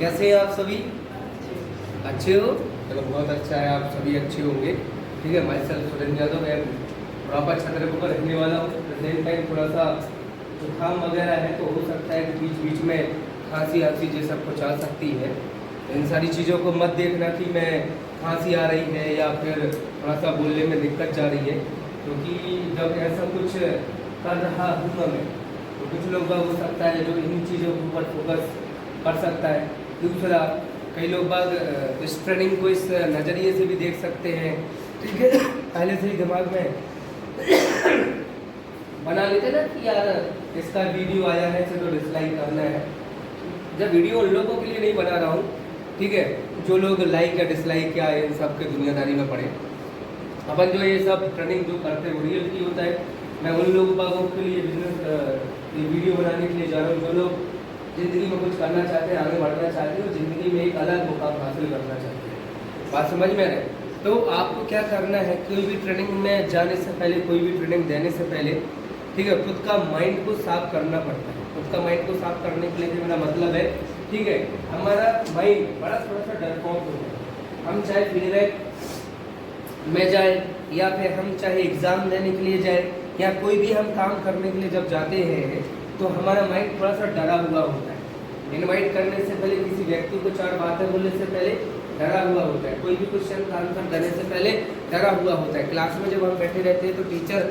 कैसे हैं आप सभी? अच्छे हो? चलो बहुत अच्छा है, आप सभी अच्छे होंगे। ठीक है, माई सेल्फ सुरेंद्र यादव, मैं प्रॉपर छतरपुर पर रहने वाला हूँ। प्रेजेंट टाइम थोड़ा सा जुकाम वगैरह है, तो हो सकता है कि बीच बीच में खांसी आंसी जैसा कुछ आ सकती है। इन सारी चीज़ों को मत देखना कि मैं खांसी आ रही है या फिर थोड़ा सा बोलने में दिक्कत जा रही है, क्योंकि जब ऐसा कुछ कर रहा हूँ मैं, तो कुछ लोग का हो सकता है जो इन चीज़ों के ऊपर फोकस कर सकता है। दूसरा, कई लोग बाग इस ट्रेनिंग को इस नज़रिए से भी देख सकते हैं, ठीक है, पहले से ही दिमाग में बना लेते ना कि यार इसका वीडियो आया है तो डिसलाइक करना है। जब वीडियो उन लोगों के लिए नहीं बना रहा हूँ, ठीक है, जो लोग लाइक या डिसलाइक या इन सब के दुनियादारी में पड़े। अपन जो ये सब ट्रेनिंग जो करते हैं वो रियलिटी होता है। मैं उन लोगों बागों के लिए बिजनेस वीडियो बनाने के लिए जा रहा हूँ जो लोग ज़िंदगी में कुछ करना चाहते हैं, आगे बढ़ना चाहते हैं और ज़िंदगी में एक अलग मुकाम हासिल करना चाहते हैं। बात समझ में रहे? तो आपको क्या करना है, कोई भी ट्रेनिंग में जाने से पहले, कोई भी ट्रेनिंग देने से पहले, ठीक है, खुद का माइंड को साफ करना पड़ता है। खुद का माइंड को साफ करने के लिए मेरा मतलब है, ठीक है, हमारा माइंड बड़ा थोड़ा सा डरपोक होता है। हम चाहे फीडबैक में जाए या फिर हम चाहे एग्ज़ाम देने के लिए जाए या कोई भी हम काम करने के लिए जब जाते हैं, तो हमारा माइंड थोड़ा सा डरा हुआ होता है। इनवाइट करने से पहले, किसी व्यक्ति को 4 बातें बोलने से पहले डरा हुआ होता है। कोई भी क्वेश्चन का आंसर देने से पहले डरा हुआ होता है। क्लास में जब हम बैठे रहते हैं तो टीचर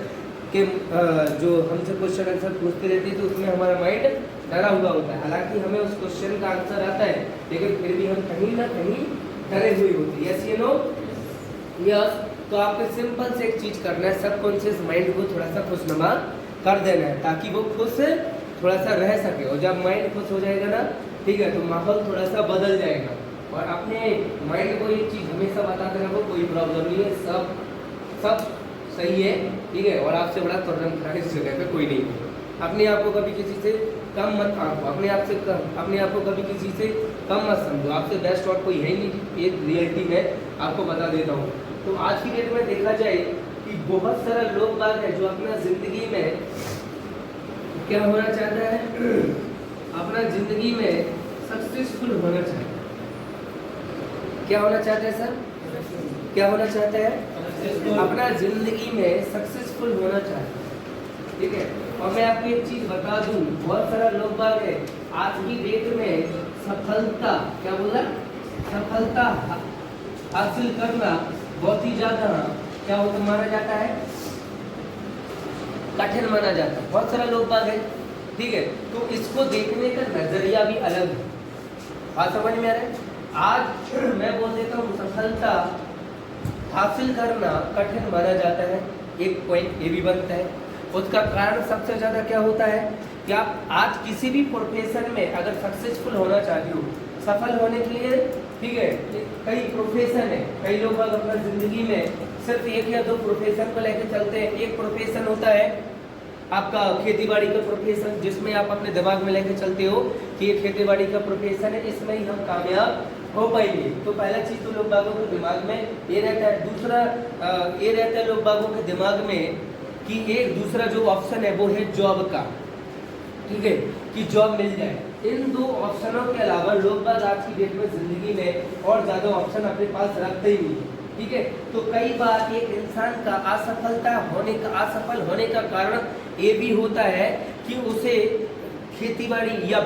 के जो हमसे क्वेश्चन आंसर पूछते रहती है तो उसमें हमारा माइंड डरा हुआ होता है। हालांकि हमें उस क्वेश्चन का आंसर आता है, लेकिन फिर भी हम कहीं ना कहीं डरे हुए होते हैं। यस या नो? यस। तो आपको सिंपल से एक चीज़ करना है, सबकॉन्शियस माइंड को थोड़ा सा खुशनुमा कर देना है ताकि वो खुश थोड़ा सा रह सके। और जब माइंड खुश हो जाएगा ना, ठीक है, तो माहौल थोड़ा सा बदल जाएगा। और अपने माइंड को ये चीज़ हमेशा बताते रहो, कोई प्रॉब्लम नहीं है, सब सही है, ठीक है, और आपसे बड़ा तुरंत खड़ा इस जगह पे कोई नहीं है। अपने आप को कभी किसी से कम मत आंको, अपने आप को कभी किसी से कम मत समझो। आपसे बेस्ट और कोई है ही नहीं, ये रियलिटी में आपको बता देता हूँ। तो आज की डेट में देखा जाए कि बहुत सारा लोग बाग है जो अपना ज़िंदगी में क्या होना चाहता है, अपना ज़िंदगी में सक्सेसफुल होना चाहता है। क्या होना चाहते हैं सर? क्या होना चाहते हैं? अपना ज़िंदगी में सक्सेसफुल होना चाहते हैं, ठीक है। और मैं आपको एक चीज़ बता दूं, बहुत सारा लोग बाग है आज की डेट में सफलता, क्या बोला, सफलता हासिल करना बहुत ही ज़्यादा क्या होता माना जाता है, कठिन माना जाता है। बहुत सारा लोग बाग है, ठीक है, तो इसको देखने का नजरिया भी अलग है। बात समझ में आ रहा है? आज मैं बोल देता हूँ सफलता हासिल करना कठिन माना जाता है, एक पॉइंट ये भी बनता है। उसका कारण सबसे ज़्यादा क्या होता है कि आप आज किसी भी प्रोफेशन में अगर सक्सेसफुल होना चाहते हो, सफल होने के लिए, ठीक है, कई प्रोफेशन है। कई लोग अपना ज़िंदगी में सिर्फ 1 या 2 प्रोफेशन को लेकर चलते हैं। एक प्रोफेशन होता है आपका खेतीबाड़ी का प्रोफेशन, जिसमें आप अपने दिमाग में लेकर चलते हो कि ये खेतीबाड़ी का प्रोफेशन है, इसमें ही हम कामयाब हो पाएंगे। तो पहला चीज़ तो लोग बागों के दिमाग में ये रहता है। दूसरा ये रहता है लोग बागों के दिमाग में कि एक दूसरा जो ऑप्शन है वो है जॉब का, ठीक है, कि जॉब मिल जाए। इन 2 ऑप्शनों के अलावा लोग बाग आज की डेट में ज़िंदगी में और ज़्यादा ऑप्शन अपने पास रखते ही नहीं, ठीक है। तो कई बार एक इंसान का असफल होने का कारण ये भी होता है कि उसे खेतीबाड़ी या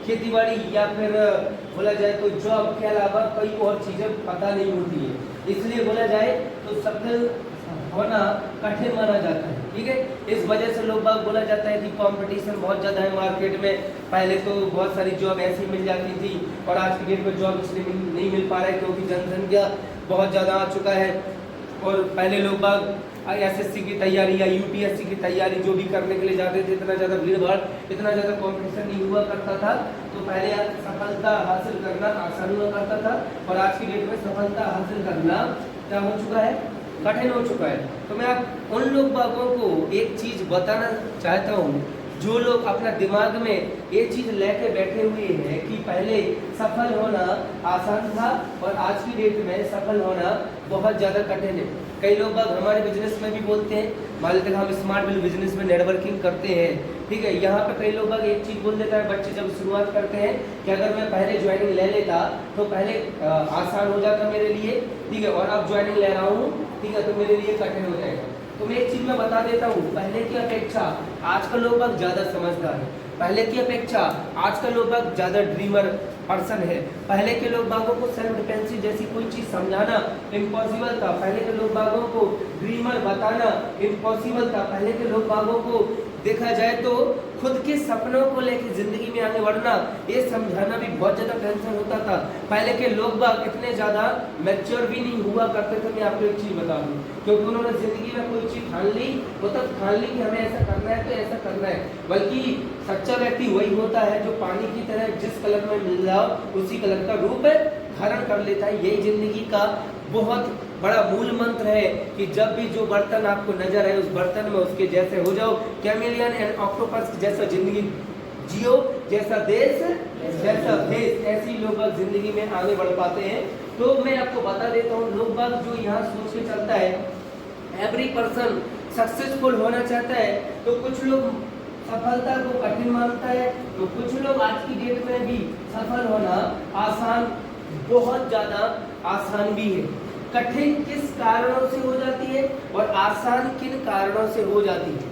खेतीबाड़ी या फिर बोला जाए तो जॉब के अलावा कई और चीज़ें पता नहीं होती है। इसलिए बोला जाए तो सफल होना कठिन माना जाता है, ठीक है। इस वजह से लोग बाग बोला जाता है कि कंपटीशन बहुत ज़्यादा है मार्केट में। पहले तो बहुत सारी जॉब ऐसी मिल जाती थी और आज की डेट में जॉब इसलिए नहीं मिल पा रहा है क्योंकि जनसंख्या बहुत ज़्यादा आ चुका है। और पहले लोग बाग SSC की तैयारी या UPSC की तैयारी जो भी करने के लिए जाते थे, इतना ज़्यादा भीड़ भाड़, इतना ज़्यादा कॉम्पिटिशन नहीं हुआ करता था, तो पहले सफलता हासिल करना आसान हुआ करता था। और आज की डेट में सफलता हासिल करना क्या हो चुका है, कठिन हो चुका है। तो मैं आप उन लोग बागों को एक चीज़ बताना चाहता हूँ जो लोग अपना दिमाग में ये चीज़ लेके बैठे हुए हैं कि पहले सफल होना आसान था और आज की डेट में सफल होना बहुत ज़्यादा कठिन है। कई लोग बाग हमारे बिजनेस में भी बोलते हैं, मान लेते हैं हम स्मार्ट बिजनेस में नेटवर्किंग करते हैं, ठीक है। यहाँ पे कई लोग बाग एक चीज़ बोल देता है, बच्चे जब शुरुआत करते हैं कि अगर मैं पहले ज्वाइनिंग ले लेता तो पहले आसान हो जाता मेरे लिए, ठीक है, और अब ज्वाइनिंग ले रहा हूँ, ठीक है, तो मेरे लिए कठिन हो जाएगा। तो मैं एक चीज़ मैं बता देता हूँ, पहले की अपेक्षा आजकल लोग बाग ज़्यादा समझदार है, पहले की अपेक्षा आजकल लोग बाग ज़्यादा ड्रीमर पर्सन है। पहले के लोग बागों को सेल्फ डिपेंडेंसी जैसी कोई चीज़ समझाना इम्पॉसिबल था, पहले के लोग बागों को ड्रीमर बताना इम्पॉसिबल था। पहले के लोग बागों को देखा जाए तो खुद के सपनों को लेकर जिंदगी में आगे बढ़ना, ये समझाना भी बहुत ज़्यादा टेंशन होता था। पहले के लोग बाग इतने ज़्यादा मैच्योर भी नहीं हुआ करते थे। मैं आपको एक चीज़ बता दूँ, क्योंकि उन्होंने जिंदगी में कोई चीज़ ठान ली, वो तब ठान ली कि हमें ऐसा करना है तो ऐसा करना है। बल्कि सच्चा व्यक्ति वही होता है जो पानी की तरह जिस कलर में मिल जाओ उसी कलर का रूप धारण कर लेता है। यही जिंदगी का बहुत बड़ा मूल मंत्र है कि जब भी जो बर्तन आपको नजर आए उस बर्तन में उसके जैसे हो जाओ। कैमेलियन एंड ऑक्टोपस जैसा जिंदगी जियो, जैसा देश जैसा देश, ऐसी लोग जिंदगी में आगे बढ़ पाते हैं। तो मैं आपको बता देता हूँ, लोग बाग जो यहाँ सोच के चलता है एवरी पर्सन सक्सेसफुल होना चाहता है, तो कुछ लोग सफलता को कठिन मानता है, तो कुछ लोग आज की डेट में भी सफल होना आसान, बहुत ज्यादा आसान भी है। कठिन किस कारणों से हो जाती है और आसान किन कारणों से हो जाती है,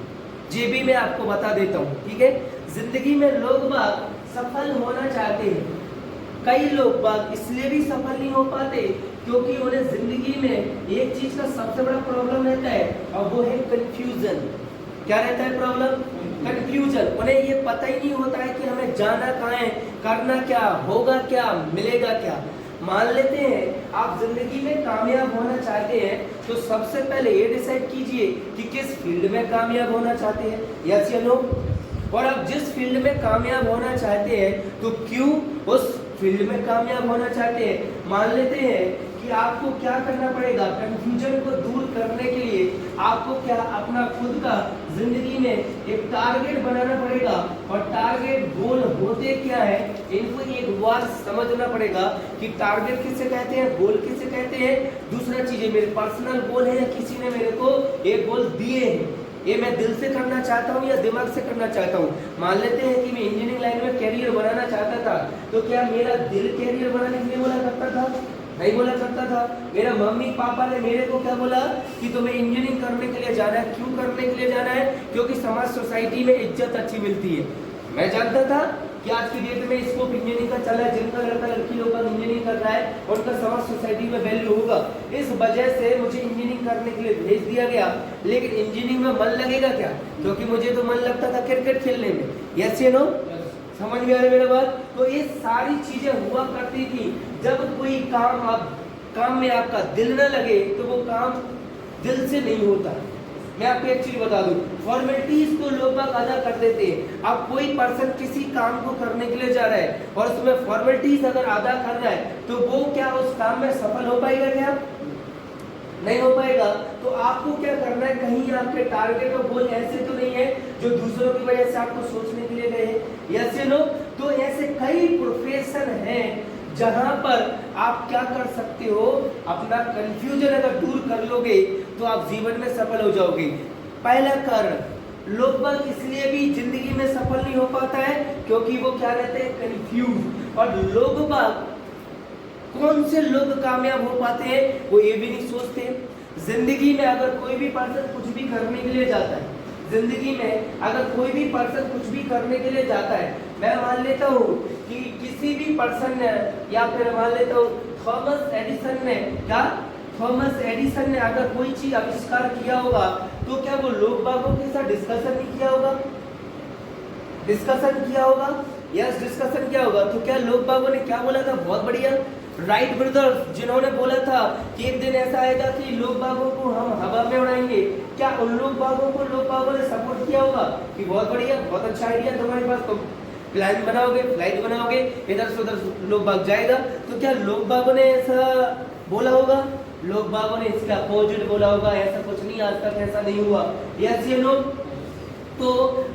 ये भी मैं आपको बता देता हूँ, ठीक है। जिंदगी में लोग बाग सफल होना चाहते हैं, कई लोग बाग इसलिए भी सफल नहीं हो पाते क्योंकि उन्हें जिंदगी में एक चीज का सबसे बड़ा प्रॉब्लम रहता है और वो है कंफ्यूजन। क्या रहता है प्रॉब्लम? कंफ्यूजन। उन्हें ये पता ही नहीं होता है कि हमें जाना कहाँ है, करना क्या, होगा क्या, मिलेगा क्या। मान लेते हैं आप जिंदगी में कामयाब होना चाहते हैं तो सबसे पहले ये डिसाइड कीजिए कि किस फील्ड में कामयाब होना चाहते हैं, यस या नो। और आप जिस फील्ड में कामयाब होना चाहते हैं तो क्यों उस फील्ड में कामयाब होना चाहते हैं। मान लेते हैं कि आपको क्या करना पड़ेगा, कंफ्यूजन को दूर करने के लिए आपको क्या अपना खुद का जिंदगी में एक टारगेट बनाना पड़ेगा। और टारगेट गोल होते क्या है इनको एक बार समझना पड़ेगा कि टारगेट किसे कहते हैं, गोल किसे कहते हैं। दूसरा चीज है मेरे पर्सनल गोल है या किसी ने मेरे को एक गोल दिए हैं, ये मैं दिल से करना चाहता हूँ या दिमाग से करना चाहता हूँ। मान लेते हैं कि मैं इंजीनियरिंग लाइन में कैरियर बनाना चाहता था, तो क्या मेरा दिल कैरियर बनाने के लिए बोला करता था? नहीं बोला करता था। मेरा मम्मी पापा ने मेरे को क्या बोला कि तुम्हें इंजीनियरिंग करने के लिए जाना है। क्यों करने के लिए जाना है? क्योंकि समाज सोसाइटी में इज्जत अच्छी मिलती है। मैं जानता था कि आज की डेट में स्कोप इंजीनियरिंग का चला है, जिनका लड़का लड़की लोग इंजीनियरिंग कर रहा है उनका समाज सोसाइटी में वैल्यू होगा। इस वजह से मुझे इंजीनियरिंग करने के लिए भेज दिया गया। लेकिन इंजीनियरिंग में मन लगेगा क्या? क्योंकि मुझे तो मन लगता था क्रिकेट खेलने में, यस या नो। समझ में आ रही मेरी बात? तो ये सारी चीजें हुआ करती थी। जब कोई काम में आपका दिल न लगे तो वो काम दिल से नहीं होता। मैं आपको एक चीज बता दूं, फॉर्मेलिटीज तो लोग अदा कर देते हैं। अब कोई पर्सन किसी काम को करने के लिए जा रहा है और उसमें फॉर्मेलिटीज अगर अदा कर रहा है तो वो क्या उस काम में सफल हो पाएगा? क्या नहीं हो पाएगा। तो आपको क्या करना है, कहीं आपके टारगेट और गोल ऐसे तो नहीं है जो दूसरों की वजह से आपको सोचने के लिए गए, यस या नो। तो ऐसे कई प्रोफेशन हैं जहां पर आप क्या कर सकते हो, अपना कंफ्यूजन अगर दूर कर लोगे तो आप जीवन में सफल हो जाओगे। पहला कारण लोग बाग इसलिए भी जिंदगी में सफल नहीं हो पाता है क्योंकि वो क्या रहते हैं, कंफ्यूज। और लोग बाग कौन से लोग कामयाब हो पाते हैं वो ये भी नहीं सोचते। जिंदगी में अगर कोई भी पर्सन कुछ भी करने के लिए जाता है, जिंदगी में अगर कोई भी पर्सन कुछ भी करने के लिए जाता है, मैं मान लेता हूँ कि किसी भी पर्सन ने या फिर मान लेता हूँ थॉमस एडिसन ने अगर कोई चीज आविष्कार किया होगा तो क्या वो लोग बागों के साथ डिस्कशन नहीं किया होगा? डिस्कशन किया होगा, यस डिस्कशन किया होगा। तो क्या लोग बागों ने क्या बोला था? बहुत बढ़िया। राइट ब्रदर्स जिन्होंने बोला था कि एक दिन ऐसा आएगा कि लोग बागों को हम हवा में उड़ाएंगे, क्या उन लोग बागों ने सपोर्ट किया होगा कि बहुत बढ़िया, बहुत अच्छा आइडिया तुम्हारे पास, तो प्लान बनाओगे, फ्लाइट बनाओगे, इधर से उधर लोग बाग जाएगा। तो क्या लोग बागों ने ऐसा बोला होगा? लोग बागों ने इसका अपोजिट बोला होगा, ऐसा कुछ नहीं, आज तक ऐसा नहीं हुआ, यस या नो। तो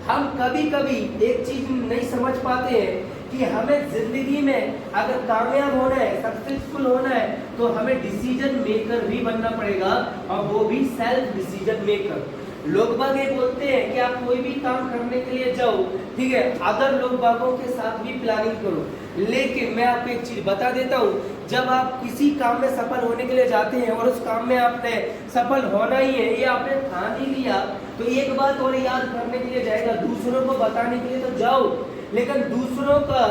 हम कभी कभी एक चीज नहीं समझ पाते हैं कि हमें जिंदगी में अगर कामयाब होना है, सक्सेसफुल होना है, तो हमें डिसीजन मेकर भी बनना पड़ेगा, और वो भी सेल्फ डिसीजन मेकर। लोग बाग ये बोलते हैं कि आप कोई भी काम करने के लिए जाओ, ठीक है, अदर लोग बागों के साथ भी प्लानिंग करो, लेकिन मैं आपको एक चीज बता देता हूँ, जब आप किसी काम में सफल होने के लिए जाते हैं और उस काम में आपने सफल होना ही है, ये आपने ठान ही लिया, तो एक बात और याद करने के लिए जाएगा, दूसरों को बताने के लिए तो जाओ, लेकिन दूसरों का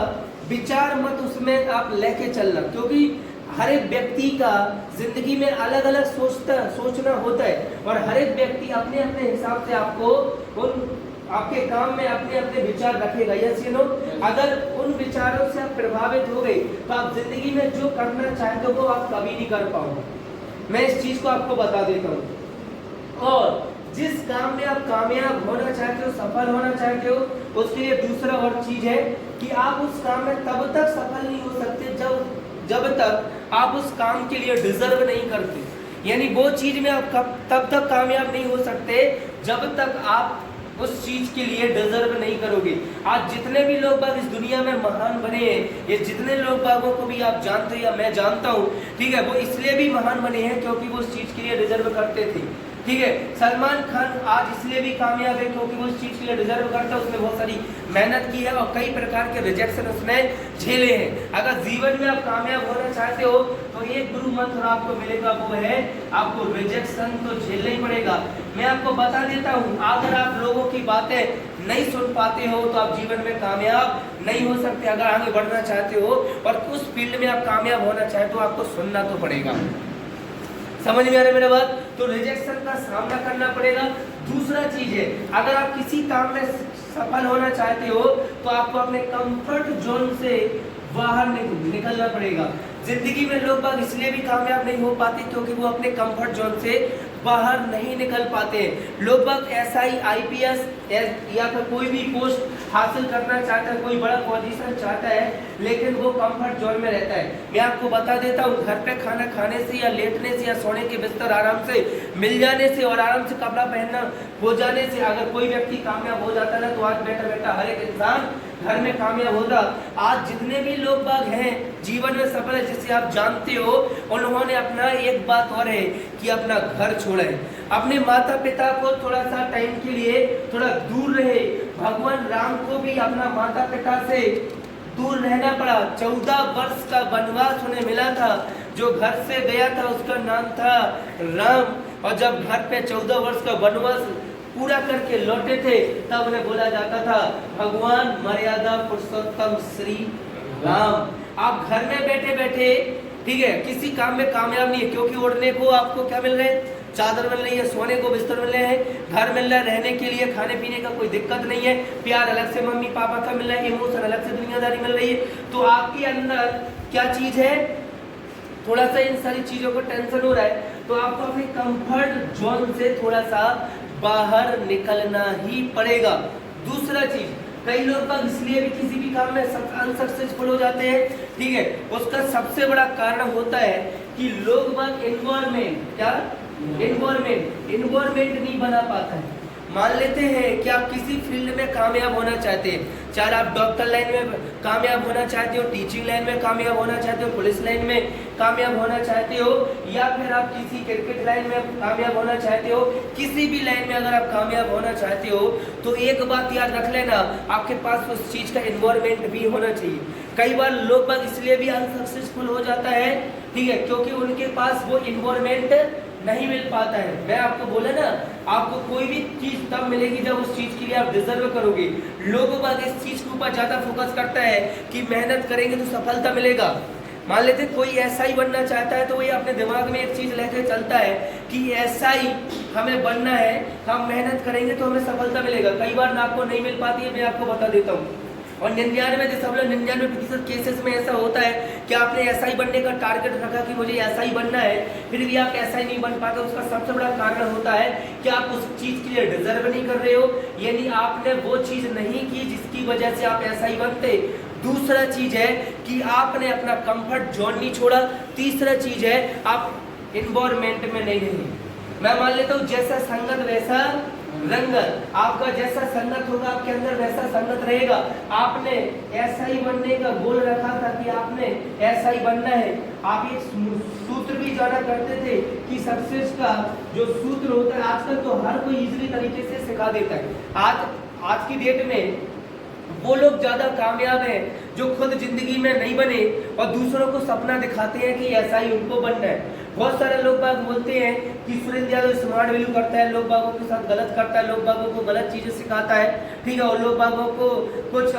विचार मत उसमें आप लेके चलना, क्योंकि हर एक व्यक्ति का जिंदगी में अलग अलग सोचना होता है, और हर एक व्यक्ति अपने अपने हिसाब से आपको उन आपके काम में अपने अपने विचार रखेगा। यस यू नो, अगर उन विचारों से आप प्रभावित हो गए तो आप जिंदगी में जो करना चाहते हो वो आप कभी नहीं कर पाओगे। मैं इस चीज को आपको बता देता हूँ। और जिस काम में आप कामयाब होना चाहते हो, सफल होना चाहते हो, उसके लिए दूसरा और चीज है कि आप उस काम में तब तक सफल नहीं हो सकते जब तक आप उस काम के लिए डिजर्व नहीं करते। यानी वो चीज में आप तब तक कामयाब नहीं हो सकते जब तक आप उस चीज के लिए डिजर्व नहीं करोगे। आज जितने भी लोग बाग इस दुनिया में महान बने हैं, ये जितने लोग बागों को भी आप जानते हो या मैं जानता हूँ, ठीक है, वो इसलिए भी महान बने हैं क्योंकि वो उस चीज के लिए डिजर्व करते थे। ठीक है, सलमान खान आज इसलिए भी कामयाब है क्योंकि वो उस चीज के लिए डिजर्व करता है, उसने बहुत सारी मेहनत की है और कई प्रकार के रिजेक्शन उसने झेले हैं। अगर जीवन में आप कामयाब होना चाहते हो तो एक गुरु मंत्र आपको मिलेगा, वो है आपको रिजेक्शन तो झेलना ही पड़ेगा। मैं आपको बता देता हूँ, अगर आप लोगों की बातें नहीं सुन पाते हो तो आप जीवन में कामयाब नहीं हो सकते। अगर आगे बढ़ना चाहते हो और उस फील्ड में आप कामयाब होना चाहते हो, आपको सुनना तो पड़ेगा। समझ में आ रहा है मेरा बात? तो रिजेक्शन का सामना करना पड़ेगा। दूसरा चीज है, अगर आप किसी काम में सफल होना चाहते हो तो आपको अपने कंफर्ट जोन से बाहर निकलना पड़ेगा। जिंदगी में लोग बाग इसलिए भी कामयाब नहीं हो पाते क्योंकि वो अपने कंफर्ट जोन से बाहर नहीं निकल पाते। लोग बाग SI IPS या फिर कोई भी पोस्ट हासिल करना चाहता है, कोई बड़ा पोजीशन चाहता है, लेकिन वो कंफर्ट जोन में रहता है। मैं आपको बता देता हूँ, घर पे खाना खाने से या लेटने से या सोने के बिस्तर आराम से मिल जाने से और आराम से कपड़ा पहनना हो जाने से अगर कोई व्यक्ति कामयाब हो जाता है तो आज बैठा बैठा हर एक इंसान घर में कामयाब होगा। आज जितने भी लोग बाग हैं जीवन में सफल है, जिसे आप जानते हो, उन्होंने अपना एक बात और है कि अपना घर छोड़ा है, अपने माता पिता को थोड़ा सा टाइम के लिए थोड़ा दूर रहे। भगवान राम को भी अपना माता पिता से दूर रहना पड़ा। 14 वर्ष का वनवास उन्हें मिला था। जो घर से गया था उसका नाम था राम, और जब घर पे 14 वर्ष का वनवास पूरा करके लौटे थे तब उन्हें बोला जाता था भगवान मर्यादा पुरुषोत्तम श्री राम। आप घर में बैठे बैठे, ठीक है, किसी काम में कामयाब नहीं है क्योंकि ओढ़ने को आपको क्या मिल रहा है? चादर मिल रही है, सोने को बिस्तर मिल रहे हैं, घर मिल रहा है, रहने के लिए खाने पीने का कोई दिक्कत नहीं है, प्यार अलग से मम्मी पापा का मिल रहा है, इमोशन अलग से दुनियादारी मिल रही है। तो आपके अंदर क्या चीज है? थोड़ा सा इन सारी चीजों को टेंशन हो रहा है, तो आपको अपने कंफर्ट जोन से थोड़ा सा बाहर निकलना ही पड़ेगा। दूसरा चीज, कई लोग बाग इसलिए भी किसी भी काम में अनसक्सेसफुल हो जाते हैं, ठीक है, उसका सबसे बड़ा कारण होता है कि लोग बाग इन्वायरमेंट नहीं बना पाता है। मान लेते हैं कि आप किसी फील्ड में कामयाब होना चाहते हैं, चाहे आप डॉक्टर लाइन में कामयाब होना चाहते हो, टीचिंग लाइन में कामयाब होना चाहते हो, पुलिस लाइन में कामयाब होना चाहते हो, या फिर आप किसी क्रिकेट लाइन में कामयाब होना चाहते हो, किसी भी लाइन में अगर आप कामयाब होना चाहते हो तो एक बात याद रख लेना, आपके पास उस चीज का एनवायरनमेंट भी होना चाहिए। कई बार लोग बाग इसलिए भी अनसक्सेसफुल हो जाता है, ठीक है, क्योंकि उनके पास वो एनवायरनमेंट नहीं मिल पाता है। मैं आपको बोला ना, आपको कोई भी चीज तब मिलेगी जब उस चीज के लिए आप डिजर्व करोगे। लोगों बाग इस चीज के ऊपर ज्यादा फोकस करता है कि मेहनत करेंगे तो सफलता मिलेगा। मान लेते कोई SI बनना चाहता है तो वही अपने दिमाग में एक चीज लेकर चलता है कि SI हमें बनना है, हम मेहनत करेंगे तो हमें सफलता मिलेगा। कई बार ना आपको नहीं मिल पाती है, मैं आपको बता देता हूँ। और 99% केसेस में ऐसा होता है कि आपने SI बनने का टारगेट रखा कि मुझे SI बनना है, फिर भी आप SI नहीं बन पाते। उसका सबसे बड़ा कारण होता है कि आप उस चीज के लिए डिजर्व नहीं कर रहे हो, यानी आपने वो चीज नहीं की जिसकी वजह से आप SI बनते। दूसरा चीज है कि आपने अपना कंफर्ट जोन नहीं छोड़ा। तीसरा चीज है आप एनवायरनमेंट में नहीं रहे। मैं मान लेता हूँ जैसा संगत वैसा रंगत। आपका जैसा संगत होगा आपके अंदर वैसा संगत रहेगा। आपने ऐसा ही बनने का गोल रखा था कि आपने ऐसा ही बनना है। आप एक सूत्र भी जाना करते थे कि सक्सेस का जो सूत्र होता है आजकल तो हर कोई इजीली तरीके से सिखा देता है। आज की डेट में वो लोग ज्यादा कामयाब हैं जो खुद जिंदगी में नहीं बने और दूसरों को सपना दिखाते हैं कि ऐसा ही उनको बनना है। बहुत सारे लोग बाग बोलते हैं कि सुरेंद्र यादव स्मार्ट वैल्यू करता है, लोग बागों के साथ गलत करता है, लोग बागों को गलत चीजें सिखाता है, ठीक है, और लोग बागों को कुछ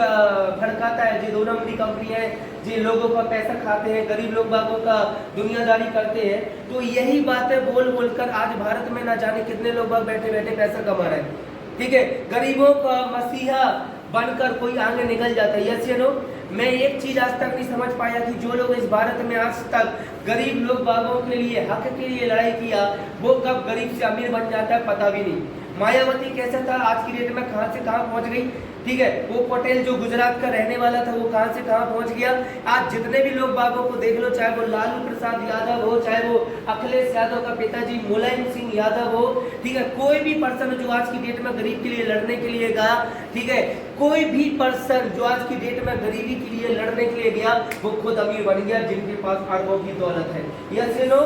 भड़काता है। जी 2 नंबरी कंपनी है, जी लोगों का पैसा खाते हैं, गरीब लोग बागों का दुनियादारी करते हैं। तो यही बातें बोल बोलकर आज भारत में ना जाने कितने लोग बाग बैठे बैठे पैसा कमा रहे हैं, ठीक है। गरीबों का मसीहा बनकर कोई आगे निकल जाता है। यस या नो? मैं एक चीज आज तक नहीं समझ पाया कि जो लोग इस भारत में आज तक गरीब लोग बागों के लिए हक के लिए लड़ाई किया वो कब गरीब से अमीर बन जाता है पता भी नहीं। मायावती कैसा था, आज की डेट में कहां से कहां पहुंच गई, ठीक है। वो पटेल जो गुजरात का रहने वाला था वो कहां से कहां पहुंच गया। आज जितने भी लोग बागों को देख लो, चाहे वो लालू प्रसाद यादव हो, चाहे वो अखिलेश यादव का पिताजी मुलायम सिंह यादव हो, ठीक है, कोई भी पर्सन जो आज की डेट में गरीब के लिए लड़ने के लिए गया, ठीक है, कोई भी पर्सन जो आज की डेट में गरीबी के लिए लड़ने के लिए गया वो खुद अमीर बन गया जिनके पास अरबों की दौलत है। Yes no?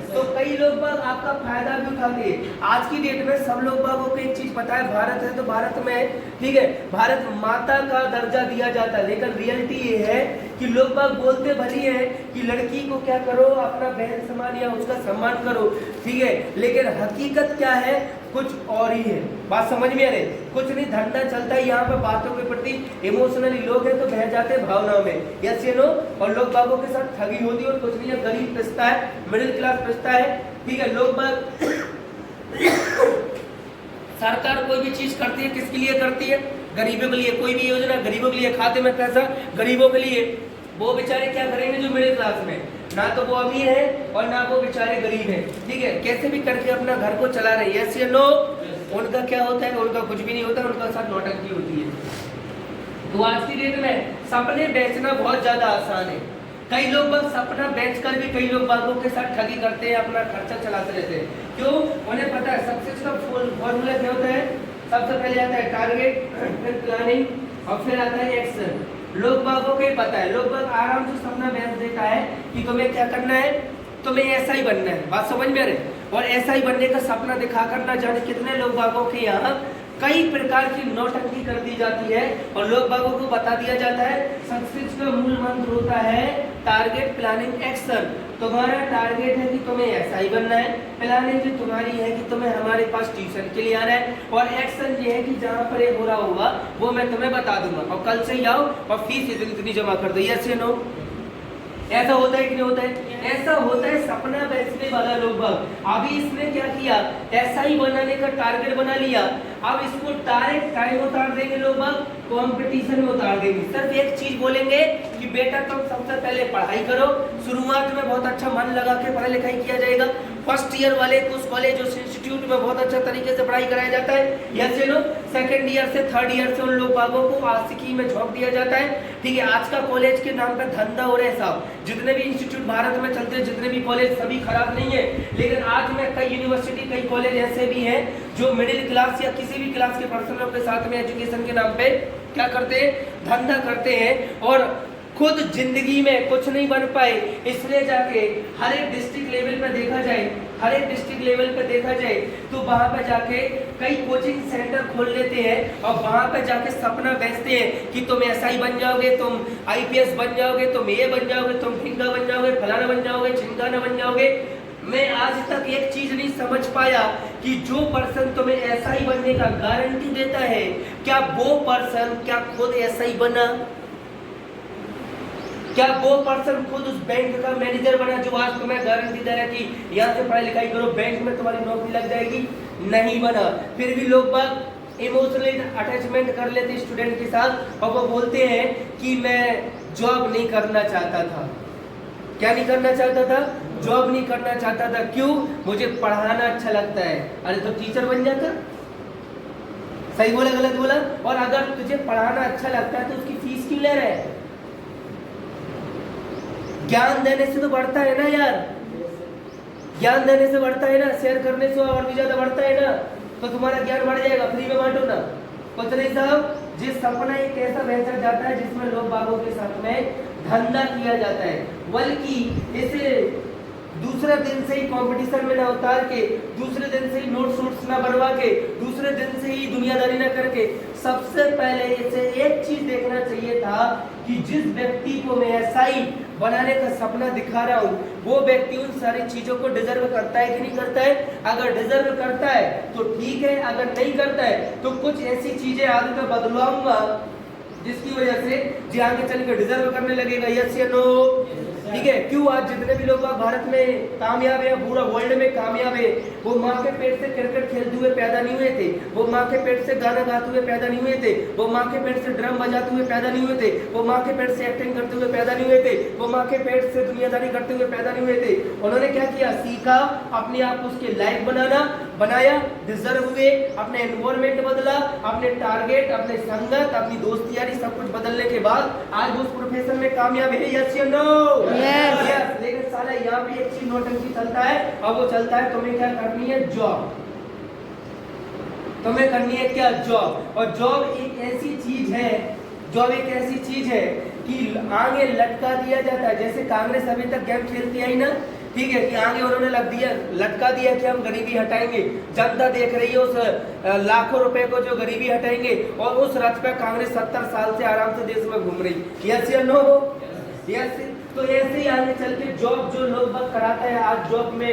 तो कई लोग बाग आपका फायदा भी उठाते हैं। आज की डेट में सब लोग बागों को एक चीज पता है, भारत है तो भारत में, ठीक है, भारत माता का दर्जा दिया जाता है, लेकिन रियलिटी ये है कि लोग बाग बोलते भली है कि लड़की को क्या करो, अपना बहन समान या उसका सम्मान करो, ठीक है, लेकिन हकीकत क्या है कुछ और ही है। बात समझ में आ रही? कुछ नहीं, धंधा चलता है यहाँ पे बातों के प्रति इमोशनली लोग हैं तो बह जाते हैं भावनाओं में। यस या नो? और लोग बागों के साथ ठगी होती है और कुछ नहीं है, गरीब पिसता है, मिडिल क्लास पिसता है, ठीक है। लोग बाग सरकार कोई भी चीज करती है किसके लिए करती है? गरीबों के लिए। कोई भी योजना गरीबों के लिए, खाते में पैसा गरीबों के लिए। वो बेचारे क्या करेंगे जो मिडिल क्लास में, ना तो वो अमीर है और ना वो बेचारे गरीब है, ठीक है, कैसे भी करके अपना घर को चला रहे हैं। यस या नो? उनका क्या होता है? उनका कुछ भी नहीं होता, उनका साथ नौटंकी होती है। तो आज की डेट में सपने बेचना बहुत ज्यादा आसान है। कई लोग बस सपना बेचकर भी कई लोग बागों के साथ ठगी करते हैं, अपना खर्चा चलाते रहते हैं। क्यों? उन्हें पता है सक्सेस का फॉर्मूला क्या होता है। सबसे पहले आता है टारगेट, फिर प्लानिंग और फिर आता है एक्शन। लोग बागों को ही पता है, लोग बाग आराम से सपना बेच देता है कि तुम्हें क्या करना है, तुम्हें ऐसा ही बनना है। बात समझ में आ रही? और ऐसा ही बनने का सपना दिखाकर ना जाने कितने लोग बागों के यहाँ कई प्रकार की नौटंकी कर दी जाती है और लोग बागों को बता दिया जाता है सक्सेस का मूल मंत्र होता है टारगेट, प्लानिंग, एक्शन। तुम्हारा टारगेट है कि तुम्हें ऐसा ही बनना है, प्लानिंग जो तुम्हारी है कि तुम्हें हमारे पास ट्यूशन के लिए आना है, और एक्शन ये है कि जहाँ पर ये हो रहा होगा वो मैं तुम्हें बता दूंगा और कल से ही आओ और फीस इतनी जमा कर दो। यस या नो? ऐसा होता है कि नहीं होता है? ऐसा होता है सपना बेचने वाला लोग बाग। अभी इसने क्या किया, ऐसा ही बनाने का टारगेट बना लिया, अब इसको डायरेक्ट टाइम उतार देंगे लोग बाग, कंपटीशन में उतार देंगे। सिर्फ एक चीज बोलेंगे कि बेटा तुम सबसे पहले पढ़ाई करो, शुरुआत में बहुत अच्छा मन लगा के पढ़ाई लिखाई किया जाएगा, फर्स्ट ईयर वाले को उस कॉलेज उस इंस्टीट्यूट में बहुत अच्छा तरीके से पढ़ाई कराया जाता है। Yes no? सेकंड ईयर से थर्ड ईयर से उन लोग बागों को आशिकी में झोंक दिया जाता है, ठीक है। आज का कॉलेज के नाम पे धंधा हो रहा है साहब। जितने भी इंस्टीट्यूट भारत में चलते हैं, जितने भी कॉलेज, सभी खराब नहीं है, लेकिन आज में कई यूनिवर्सिटी, कई कॉलेज ऐसे भी हैं जो मिडिल क्लास या किसी भी क्लास के पर्सनों के साथ में एजुकेशन के नाम पे क्या करते हैं, धंधा करते हैं और खुद जिंदगी में कुछ नहीं बन पाए। इसलिए जाके हर एक डिस्ट्रिक्ट लेवल पे देखा जाए, हर एक डिस्ट्रिक्ट लेवल पे देखा जाए तो वहां पे जाके कई कोचिंग सेंटर खोल लेते हैं और वहां पे जाके सपना बेचते हैं कि तुम ऐसा ही बन जाओगे, तुम आईपीएस बन जाओगे, तुम ये बन जाओगे, तुम ढिंगा बन जाओगे, फलाना बन जाओगे, छिंगाना बन जाओगे। मैं आज तक एक चीज नहीं समझ पाया कि जो पर्सन तुम्हें ऐसा ही बनने का गारंटी देता है, क्या वो पर्सन क्या खुद ऐसा ही बना? क्या वो पर्सन खुद उस बैंक का मैनेजर बना जो आज तुम्हें गारंटी दे रहा है कि यहाँ से पढ़ाई लिखाई करो, बैंक में तुम्हारी नौकरी लग जाएगी? नहीं बना। फिर भी लोग बात इमोशनली अटैचमेंट कर लेते स्टूडेंट के साथ और वो बोलते हैं कि मैं जॉब नहीं करना चाहता था। क्या नहीं करना चाहता था? जॉब नहीं करना चाहता था। क्यों? मुझे पढ़ाना अच्छा लगता है। अरे तो टीचर बन जाता। सही बोला गलत बोला? और अगर तुझे पढ़ाना अच्छा लगता है तो उसकी फीस क्यों ले रहा है? ज्ञान देने से तो बढ़ता है ना यार, ज्ञान देने से बढ़ता है ना, शेयर करने से और भी ज्यादा बढ़ता है ना। तो तुम्हारा ज्ञान बढ़ जाएगा। फ्री में बांटो ना, कुछ नहीं साहब। जिस सपना एक ऐसा वेंचर जाता है जिसमें लोग बागों के साथ में धंधा किया जाता है, बल्कि इसे दूसरे दिन से ही कंपटीशन में ना उतार के, दूसरे दिन से ही नोट शूट्स ना बनवा के, दूसरे दिन से ही दुनियादारी ना करके, सबसे पहले इसे एक चीज देखना चाहिए था कि जिस व्यक्ति को मैं एसआई बनाने का सपना दिखा रहा हूँ वो व्यक्ति उन सारी चीजों को डिजर्व करता है कि नहीं करता है। अगर डिजर्व करता है तो ठीक है, अगर नहीं करता है तो कुछ ऐसी चीजें आगे का बदलवाऊंगा जिसकी वजह से जी आगे चल के डिजर्व करने लगेगा। यस या नो? ठीक है। क्यों आज जितने भी लोग भारत में कामयाब है, पूरा वर्ल्ड में कामयाब है, वो माँ के पेट से क्रिकेट खेलते हुए पैदा नहीं हुए थे, वो माँ के पेट से गाना गाते हुए पैदा नहीं हुए थे, वो माँ के पेट से ड्रम बजाते हुए पैदा नहीं हुए थे, वो माँ के पेट से एक्टिंग करते हुए पैदा नहीं हुए थे, वो माँ के पेट से दुनियादारी करते हुए पैदा नहीं हुए थे। उन्होंने क्या किया? सीखा, अपने आप को उसके लायक बनाया, डिजर्व हुए, अपने एनवायरमेंट बदला, अपने टारगेट, अपने संगत, अपनी दोस्ती यारी सब कुछ बदलने के बाद आज उस प्रोफेशन में कामयाब है। यस या नो? यस। लेकिन साला यहाँ पे एक चीज नोटंकी चलता है, और वो चलता है तुम्हें क्या करनी है? जॉब। तुम्हें करनी है क्या? जॉब। और जॉब एक ऐसी चीज है, जॉब एक ऐसी चीज है कि आगे लटका दिया जाता है। जैसे कांग्रेस अभी तक गेम खेलती आई ना, ठीक है, कि आगे उन्होंने लटका दिया कि हम गरीबी हटाएंगे। जनता देख रही है उस लाखों रुपए को जो गरीबी हटाएंगे, और उस रथ पे कांग्रेस 70 साल से आराम से देश में घूम रही। यस या नो? यस। तो ऐसे ही आगे चल के जॉब जो लोग बात कराता है, आज जॉब में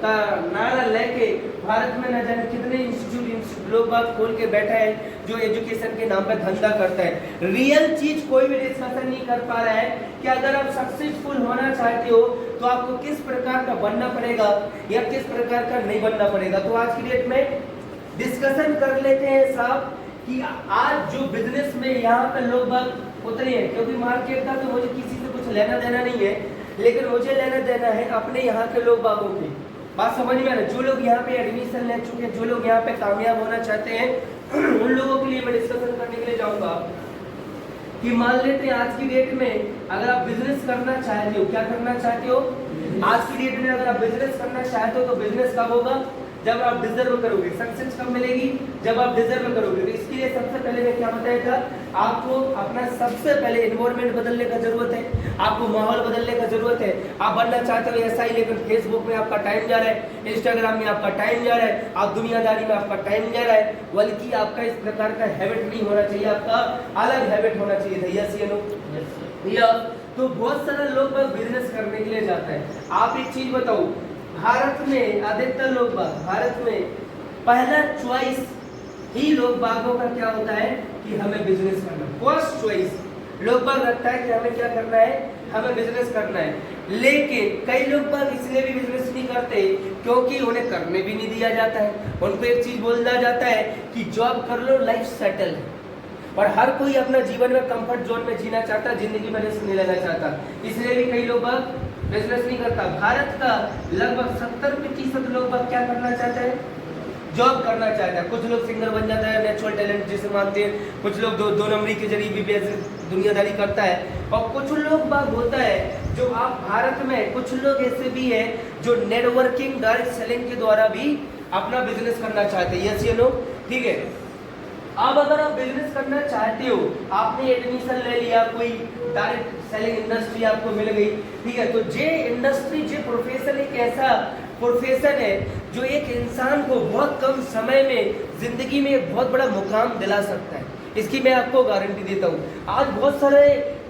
का नारा लेके भारत में न जाने कितने इंस्टीट्यूट लोग बात खोल के बैठा है जो एजुकेशन के नाम पे धंधा करता है। रियल चीज कोई भी डिस्कशन नहीं कर पा रहा है कि अगर आप सक्सेसफुल होना चाहते हो तो आपको किस प्रकार का बनना पड़ेगा या किस प्रकार का नहीं बनना पड़ेगा। तो आज की डेट में डिस्कशन कर लेते हैं साहब कि आज जो बिजनेस में यहाँ पे लोग बात उतरे हैं, क्योंकि मार्केट का तो मुझे किसी से कुछ लेना देना नहीं है, लेकिन मुझे लेना देना है अपने यहाँ के लोग बागों की। बात समझ में आ रहा है? जो लोग यहाँ पे एडमिशन ले चुके हैं, जो लोग यहाँ पे कामयाब होना चाहते हैं, उन लोगों के लिए मैं डिस्कशन करने के लिए जाऊंगा कि मान लेते हैं आज की डेट में अगर आप बिजनेस करना चाहते हो, क्या करना चाहते हो? आज की डेट में अगर आप बिजनेस करना चाहते हो तो बिजनेस कब होगा? जब आप डिजर्व करोगे। सक्सेस कब मिलेगी? जब आप डिजर्व करोगे। तो इसके लिए सबसे पहले मैं क्या बताया था, आपको अपना सबसे पहले एनवायरमेंट बदलने का जरूरत है, आपको माहौल बदलने का जरूरत है। आप बनना चाहते हो ऐसा ही, लेकिन फेसबुक में आपका टाइम जा रहा है, इंस्टाग्राम में आपका टाइम जा रहा है, आप दुनियादारी में आपका टाइम जा रहा है, बल्कि आपका इस प्रकार का हैबिट नहीं होना चाहिए, आपका अलग हैबिट होना चाहिए था। यस या नो? भैया तो बहुत सारे लोग बिजनेस करने के लिए जाता है। आप एक चीज बताओ, भारत में अधिकतर लोग भारत में पहला चॉइस ही लोग बागों का क्या होता है कि हमें बिजनेस करना। फर्स्ट चॉइस लोग बाग रखता है कि हमें क्या करना है? हमें बिजनेस करना है। लेकिन कई लोग बाग इसलिए भी बिजनेस नहीं करते क्योंकि उन्हें करने भी नहीं दिया जाता है। उनको एक चीज बोला जाता है कि जॉब कर लो, लाइफ सेटल है। और हर कोई अपना जीवन में कंफर्ट जोन में जीना चाहता, जिंदगी में रिस्क नहीं लेना चाहता, इसलिए भी कई लोग बिजनेस नहीं करता। भारत का लगभग 70% लोग क्या करना चाहते हैं? जॉब करना चाहता है। कुछ लोग सिंगर बन जाता है, नेचुरल टैलेंट जिसे मानते हैं, कुछ लोग दो नंबरी के जरिए भी दुनियादारी करता है, और कुछ लोग बात होता है जो आप भारत में कुछ लोग ऐसे भी हैं जो नेटवर्किंग डायरेक्ट सेलिंग के द्वारा भी अपना बिजनेस करना चाहते हैं। यस या नो? ठीक है। अब अगर आप बिजनेस करना चाहते हो, आपने एडमिशन ले लिया, कोई डायरेक्ट सेलिंग इंडस्ट्री आपको मिल गई, ठीक है, तो ये इंडस्ट्री, ये प्रोफेशन एक ऐसा प्रोफेशन है जो एक इंसान को बहुत कम समय में जिंदगी में एक बहुत बड़ा मुकाम दिला सकता है। इसकी मैं आपको गारंटी देता हूँ। आज बहुत सारे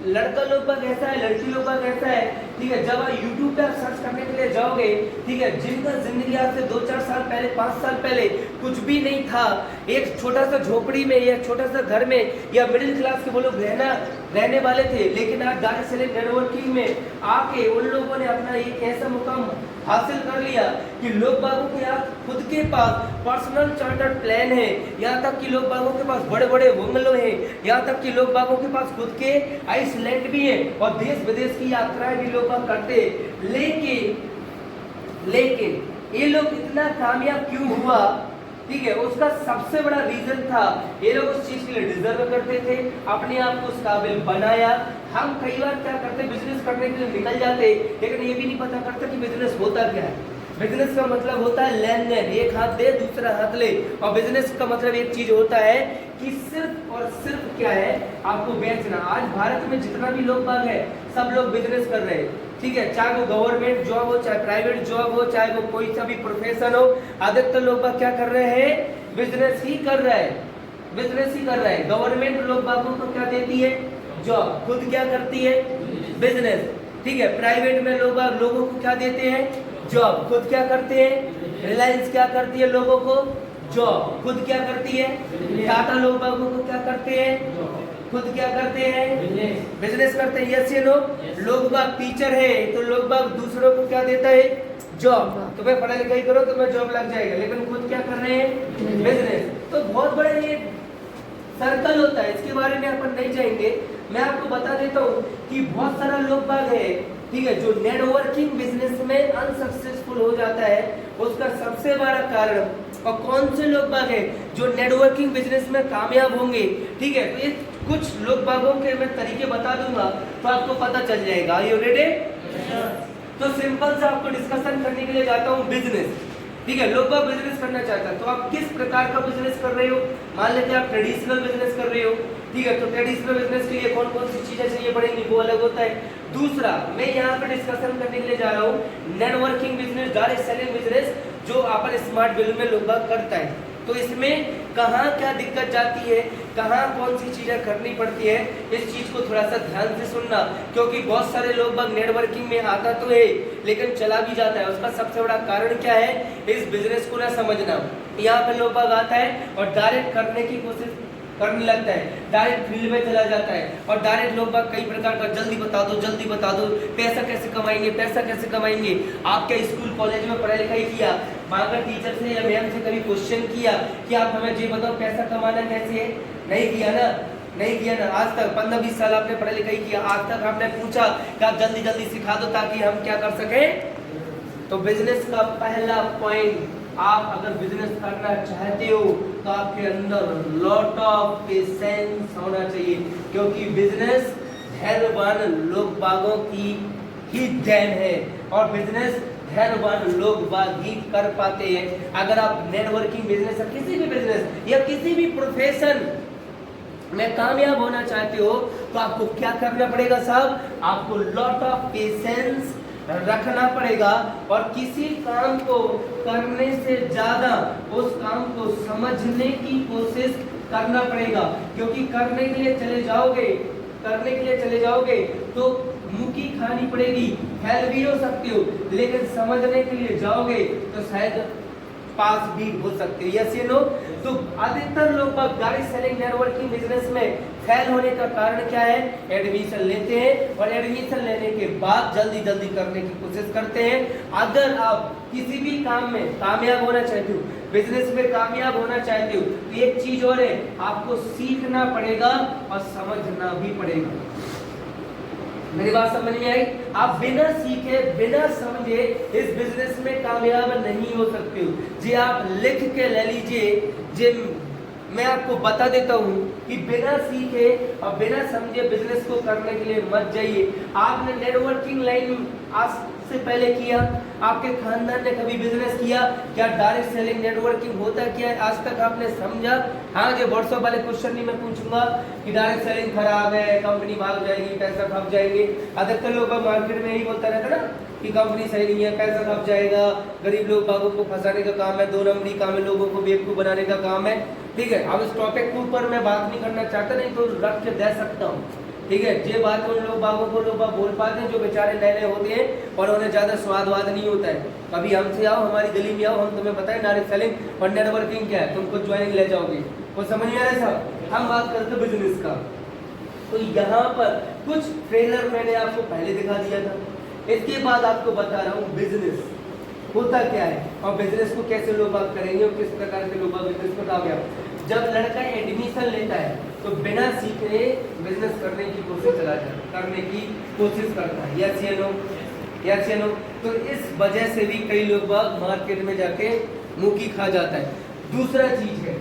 लड़का लोग बाग ऐसा है, लड़की लोग बाग ऐसा है, ठीक है, जब आप YouTube पे सर्च करने के लिए जाओगे, ठीक है, जिनका जिंदगी आज से 2-4 साल पहले, 5 साल पहले कुछ भी नहीं था, एक छोटा सा झोपड़ी में या छोटा सा घर में या मिडिल क्लास के वो लोग रहने वाले थे, लेकिन आज डायरेक्ट सेलिंग नेटवर्किंग में आके उन लोगों ने अपना एक ऐसा मुकाम हासिल कर लिया कि लोग बागों के यहाँ खुद के पास पर्सनल चार्टर्ड प्लान है, यहाँ तक कि लोग बागों के पास बड़े बड़े बंगलो हैं, यहाँ तक कि लोग बागों के पास खुद के आइसलैंड भी है, और देश विदेश की यात्राएं भी लोग बाग करते। लेकिन ये लोग इतना कामयाब क्यों हुआ? ठीक है, उसका सबसे बड़ा रीजन था ये लोग उस चीज के लिए डिजर्व करते थे, अपने आप को उस काबिल बनाया। हम कई बार क्या करते, बिजनेस करने के लिए निकल जाते, लेकिन ये भी नहीं पता करता कि बिजनेस होता क्या है। बिजनेस का मतलब होता है लेन देन, एक हाथ दे दूसरा हाथ ले। और बिजनेस का मतलब एक चीज होता है कि सिर्फ और सिर्फ क्या है, आपको बेचना। आज भारत में जितना भी लोग बाग है सब लोग बिजनेस कर रहे हैं, ठीक है, चाहे वो गवर्नमेंट जॉब हो, चाहे प्राइवेट जॉब हो, चाहे वो कोई सा भी प्रोफेशन हो, अधिकतर लोग बाग क्या कर रहे हैं, बिजनेस ही कर रहे हैं, बिजनेस ही कर रहे हैं। गवर्नमेंट लोग बागों को क्या देती है, जॉब, खुद क्या करती है, बिजनेस, ठीक है। प्राइवेट में लोग लोगों को क्या देते हैं, जॉब, खुद क्या करते हैं। रिलायंस क्या करती है लोगों को, जॉब, खुद क्या करती है। टाटा लोग बागों को क्या करते हैं, खुद क्या करते हैं, बिजनेस करते हैं। यस या नो। लोग बाग टीचर है तो लोग बाग दूसरों को क्या देता है, जॉब। तुम्हें पढ़ाई लिखाई करो तो मैं जॉब लग जाएगा, लेकिन खुद क्या कर रहे हैं, बिजनेस। तो बहुत बड़ा ये सर्कल होता है, इसके बारे में अपन नहीं जाएंगे। मैं आपको बता देता हूँ कि बहुत सारा लोग बाग है, ठीक है, जो नेटवर्किंग बिजनेस में अनसक्सेसफुल हो जाता है। उसका सबसे बड़ा कारण, और कौन से लोग बाग है जो नेटवर्किंग बिजनेस में कामयाब होंगे, ठीक है, तो ये कुछ लोग बागों के मैं तरीके बता दूंगा तो आपको पता चल जाएगा। Are you ready? तो सिंपल से आपको डिस्कशन करने के लिए जाता हूँ बिजनेस, ठीक है। लोग बाग बिजनेस करना चाहता है तो आप किस प्रकार का बिजनेस कर रहे हो। मान लेते हैं आप ट्रेडिशनल बिजनेस कर रहे हो, ठीक है, तो ट्रेडिशनल बिजनेस के लिए कौन कौन सी चीजें चाहिए पड़ेंगी वो अलग होता है। दूसरा मैं यहाँ पे डिस्कशन करने के लिए जा रहा हूँ networking business, direct selling business, जो अपन स्मार्ट बिल में लोग बाग करता है। तो इसमें कहाँ क्या दिक्कत जाती है, कहाँ कौन सी चीजें करनी पड़ती है, इस चीज को थोड़ा सा ध्यान से सुनना, क्योंकि बहुत सारे लोग बाग नेटवर्किंग में आता तो है लेकिन चला भी जाता है। उसका सबसे बड़ा कारण क्या है, इस बिजनेस को ना समझना। यहाँ पे लोग बाग आता है और डायरेक्ट करने की कोशिश करने लगता है, डायरेक्ट फील्ड में चला जाता है और डायरेक्ट लोग बाग कई प्रकार का जल्दी बता दो, जल्दी बता दो, पैसा कैसे कमाएंगे, पैसा कैसे कमाएंगे। आप क्या स्कूल कॉलेज में पढ़ाई लिखाई किया, वहाँ का टीचर से या मैम से कभी क्वेश्चन किया कि आप हमें ये बताओ पैसा कमाना कैसे है? नहीं किया ना, नहीं किया ना। आज तक 15-20 साल आपने पढ़ाई लिखाई किया, आज तक आपने पूछा कि आप जल्दी जल्दी सिखा दो ताकि हम क्या कर सके। तो बिजनेस का पहला पॉइंट, आप अगर बिजनेस करना चाहते हो तो आपके अंदर लॉट ऑफ पेशेंस होना चाहिए, क्योंकि बिजनेस धैर्यवान लोग बागों की ही देन है और बिजनेस धैर्यवान लोग बाग ही कर पाते हैं। अगर आप नेटवर्किंग बिजनेस या किसी भी बिजनेस या किसी भी प्रोफेशन में कामयाब होना चाहते हो तो आपको क्या करना पड़ेगा साहब, आपको लॉट ऑफ पेशेंस रखना पड़ेगा और किसी काम को करने से ज्यादा उस काम को समझने की कोशिश करना पड़ेगा। क्योंकि करने के लिए चले जाओगे तो मुंह की खानी पड़ेगी, फेल भी हो सकते हो, लेकिन समझने के लिए जाओगे तो शायद पास भी हो सकते हैं। यस या नो। तो अधिकतर लोग गाड़ी सेलिंग नेटवर्किंग बिजनेस में फेल होने का कारण क्या है, एडमिशन लेते हैं और एडमिशन लेने के बाद जल्दी जल्दी करने की कोशिश करते हैं। अगर आप किसी भी काम में कामयाब होना चाहते हो, बिजनेस में कामयाब होना चाहते हो, तो एक चीज और है, आपको सीखना पड़ेगा और समझना भी पड़ेगा। मेरी बात समझ में आई? आप बिना सीखे बिना समझे इस बिजनेस में कामयाब नहीं हो सकते हो। जी आप लिख के ले लीजिए, जी मैं आपको बता देता हूँ कि बिना सीखे और बिना समझे बिजनेस को करने के लिए मत जाइए। आपने नेटवर्किंग लाइन आज से पहले किया, आपके खानदान ने कभी बिजनेस किया क्या? डायरेक्ट सेलिंग नेटवर्किंग होता क्या है आज तक आपने समझा? हाँ, जो व्हाट्सएप वाले क्वेश्चन नहीं मैं पूछूंगा कि डायरेक्ट सेलिंग खराब है, कंपनी भाग जाएगी, पैसा खप जाएंगे। अधिकतर लोग मार्केट में यही बोलता रहता ना कि कंपनी सही नहीं है, पैसा खप जाएगा, गरीब लोग बागों को फंसाने का काम है, 2 नंबरी काम है, लोगों को बेवकूफ बनाने का काम है। ठीक है, अब इस टॉपिक के ऊपर मैं बात नहीं करना चाहता, नहीं तो रख के दे सकता हूँ। ठीक है, ये बात उन लोग बागों को लोग बोल पाते हैं जो बेचारे नए नए होते हैं और उन्हें ज्यादा स्वादवाद नहीं होता है। कभी हमसे आओ, हमारी गली में आओ, हम तुम्हें बताएं डायरेक्ट सेलिंग और नेटवर्किंग क्या है, तुमको ज्वाइनिंग ले जाओगे। वो समझ में आ रहा है साहब? हम बात करते हैं बिजनेस का। तो यहाँ पर कुछ ट्रेलर मैंने आपको पहले दिखा दिया था, इसके बाद आपको बता रहा हूँ बिजनेस होता क्या है और बिजनेस को कैसे लोग बात करेंगे और किस प्रकार के लोग बिजनेस को कामयाब। जब लड़का एडमिशन लेता है तो बिना सीखे बिजनेस करने की कोशिश करता है। यस या नो? यस या नो? तो इस वजह से भी कई लोग बाग मार्केट में जाके मुंह की खा जाता है। दूसरा चीज है,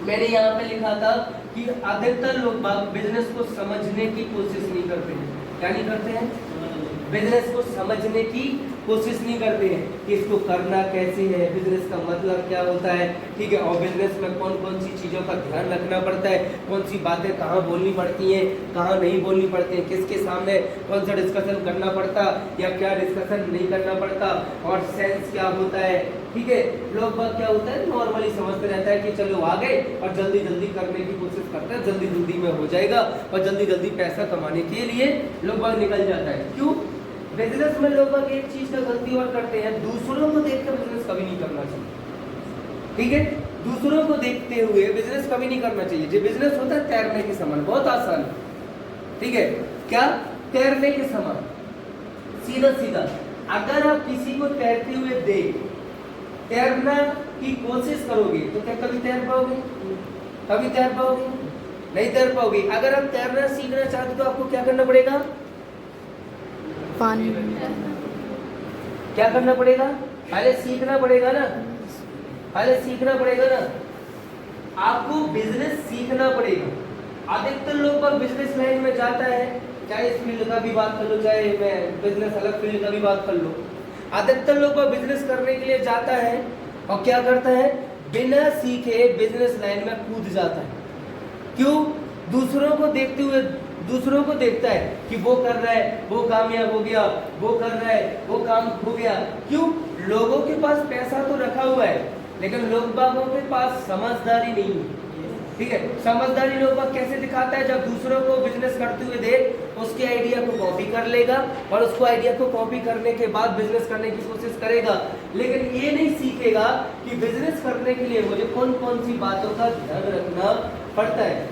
मैंने यहाँ पे लिखा था कि अधिकतर लोग बाग बिजनेस को समझने की कोशिश नहीं करते हैं। क्या नहीं करते हैं? बिजनेस को समझने की कोशिश नहीं करते हैं कि इसको करना कैसे है, बिजनेस का मतलब क्या होता है, ठीक है, और बिजनेस में कौन कौन सी चीज़ों का ध्यान रखना पड़ता है, कौन सी बातें कहाँ बोलनी पड़ती हैं, कहाँ नहीं बोलनी पड़ती हैं, किसके सामने कौन सा डिस्कशन करना पड़ता या क्या डिस्कशन नहीं करना पड़ता, और सेंस क्या होता है, ठीक है। लोग बात क्या होता है नॉर्मली समझते रहता है कि चलो आ गए और जल्दी जल्दी करने की कोशिश करते हैं, जल्दी जल्दी में हो जाएगा और जल्दी जल्दी पैसा कमाने के लिए लोग बाग निकल जाता है। क्यों? बिजनेस में लोग बाग एक चीज का गलती और करते हैं, दूसरों को देखकर बिजनेस कभी नहीं करना चाहिए, ठीक है। दूसरों को देखते हुए बिजनेस कभी नहीं करना चाहिए। जो बिजनेस होता है तैरने के समान, बहुत आसान है, ठीक है। क्या? तैरने के समान, सीधा सीधा। अगर आप किसी को तैरते हुए देख तैरना की कोशिश करोगे तो क्या कभी तैर पाओगे? कभी तैर पाओगे? नहीं तैर पाओगे। अगर आप तैरना सीखना चाहते तो आपको क्या करना पड़ेगा? पानी क्या करना पड़ेगा? पहले सीखना पड़ेगा ना, पहले सीखना पड़ेगा ना। आपको बिजनेस सीखना पड़ेगा। अधिकतर लोग बाग बिजनेस लाइन में जाता है, चाहे इस फील्ड का भी बात कर लो, चाहे मैं बिजनेस अलग फील्ड का भी बात कर लो, अधिकतर लोग बाग बिजनेस करने के लिए जाता है और क्या करता है? बिना सीखे बिजनेस लाइन में कूद जाता है। क्यों? दूसरों को देखते हुए, दूसरों को देखता है कि वो कर रहा है, वो कामयाब हो गया, वो कर रहा है, वो काम हो गया। क्यों? लोगों के पास पैसा तो रखा हुआ है, लेकिन लोग बागों के पास समझदारी नहीं है, ठीक है। समझदारी लोग बाग कैसे दिखाता है? जब दूसरों को बिजनेस करते हुए देख उसके आइडिया को कॉपी कर लेगा और उसको आइडिया को कॉपी करने के बाद बिजनेस करने की कोशिश करेगा, लेकिन ये नहीं सीखेगा कि बिजनेस करने के लिए मुझे कौन कौन सी बातों का ध्यान रखना पड़ता है,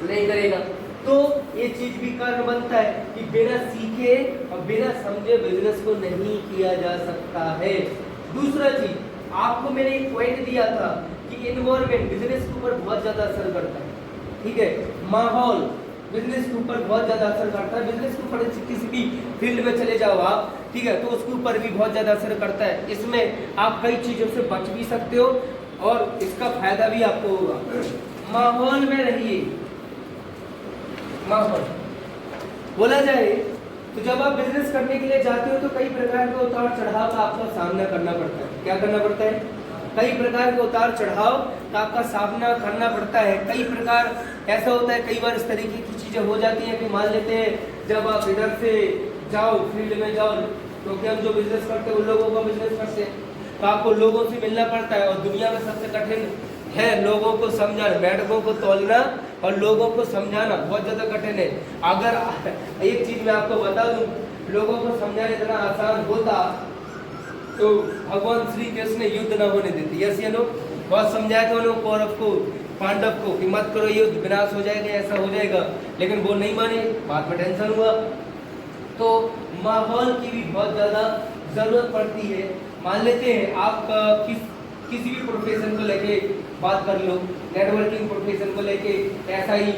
नहीं करेगा। तो ये चीज भी कारण बनता है कि बिना सीखे और बिना समझे बिजनेस को नहीं किया जा सकता है। दूसरा चीज, आपको मैंने एक पॉइंट दिया था कि एनवायरनमेंट बिजनेस के ऊपर बहुत ज्यादा असर करता है, ठीक है। माहौल बिजनेस के ऊपर बहुत ज्यादा असर करता है। बिजनेस के ऊपर किसी भी फील्ड में चले जाओ आप, ठीक है, तो उसके ऊपर भी बहुत ज्यादा असर करता है। इसमें आप कई चीजों से बच भी सकते हो और इसका फायदा भी आपको होगा। माहौल में रहिए। माहौल बोला जाए तो जब आप बिजनेस करने के लिए जाते हो तो कई प्रकार के उतार चढ़ाव का आपका सामना करना पड़ता है। क्या करना पड़ता है? कई प्रकार के उतार चढ़ाव का आपका सामना करना पड़ता है। कई प्रकार ऐसा होता है, कई बार इस तरीके की चीजें हो जाती हैं कि मान लेते हैं जब आप इधर से जाओ फील्ड में जाओ, क्योंकि हम जो बिजनेस करते हैं उन लोगों का बिजनेस करते हैं, तो आपको लोगों से मिलना पड़ता है और दुनिया में सबसे कठिन है लोगों को समझाना, मैडमों को तोलना और लोगों को समझाना बहुत ज्यादा कठिन है। अगर एक चीज मैं आपको बता दूं, लोगों को समझाना इतना आसान होता तो भगवान श्री कृष्ण युद्ध न होने देते। यस या नो? बहुत समझाया था उन्होंने कौरव को, पांडव को कि मत करो युद्ध, विनाश हो जाएगा, ऐसा हो जाएगा, लेकिन वो नहीं माने, बाद में टेंशन हुआ। तो माहौल की भी बहुत ज्यादा जरूरत पड़ती है। मान लेते हैं आप किसी भी प्रोफेशन को लेके बात कर लो, नेटवर्किंग प्रोफेशन को लेके, एसआई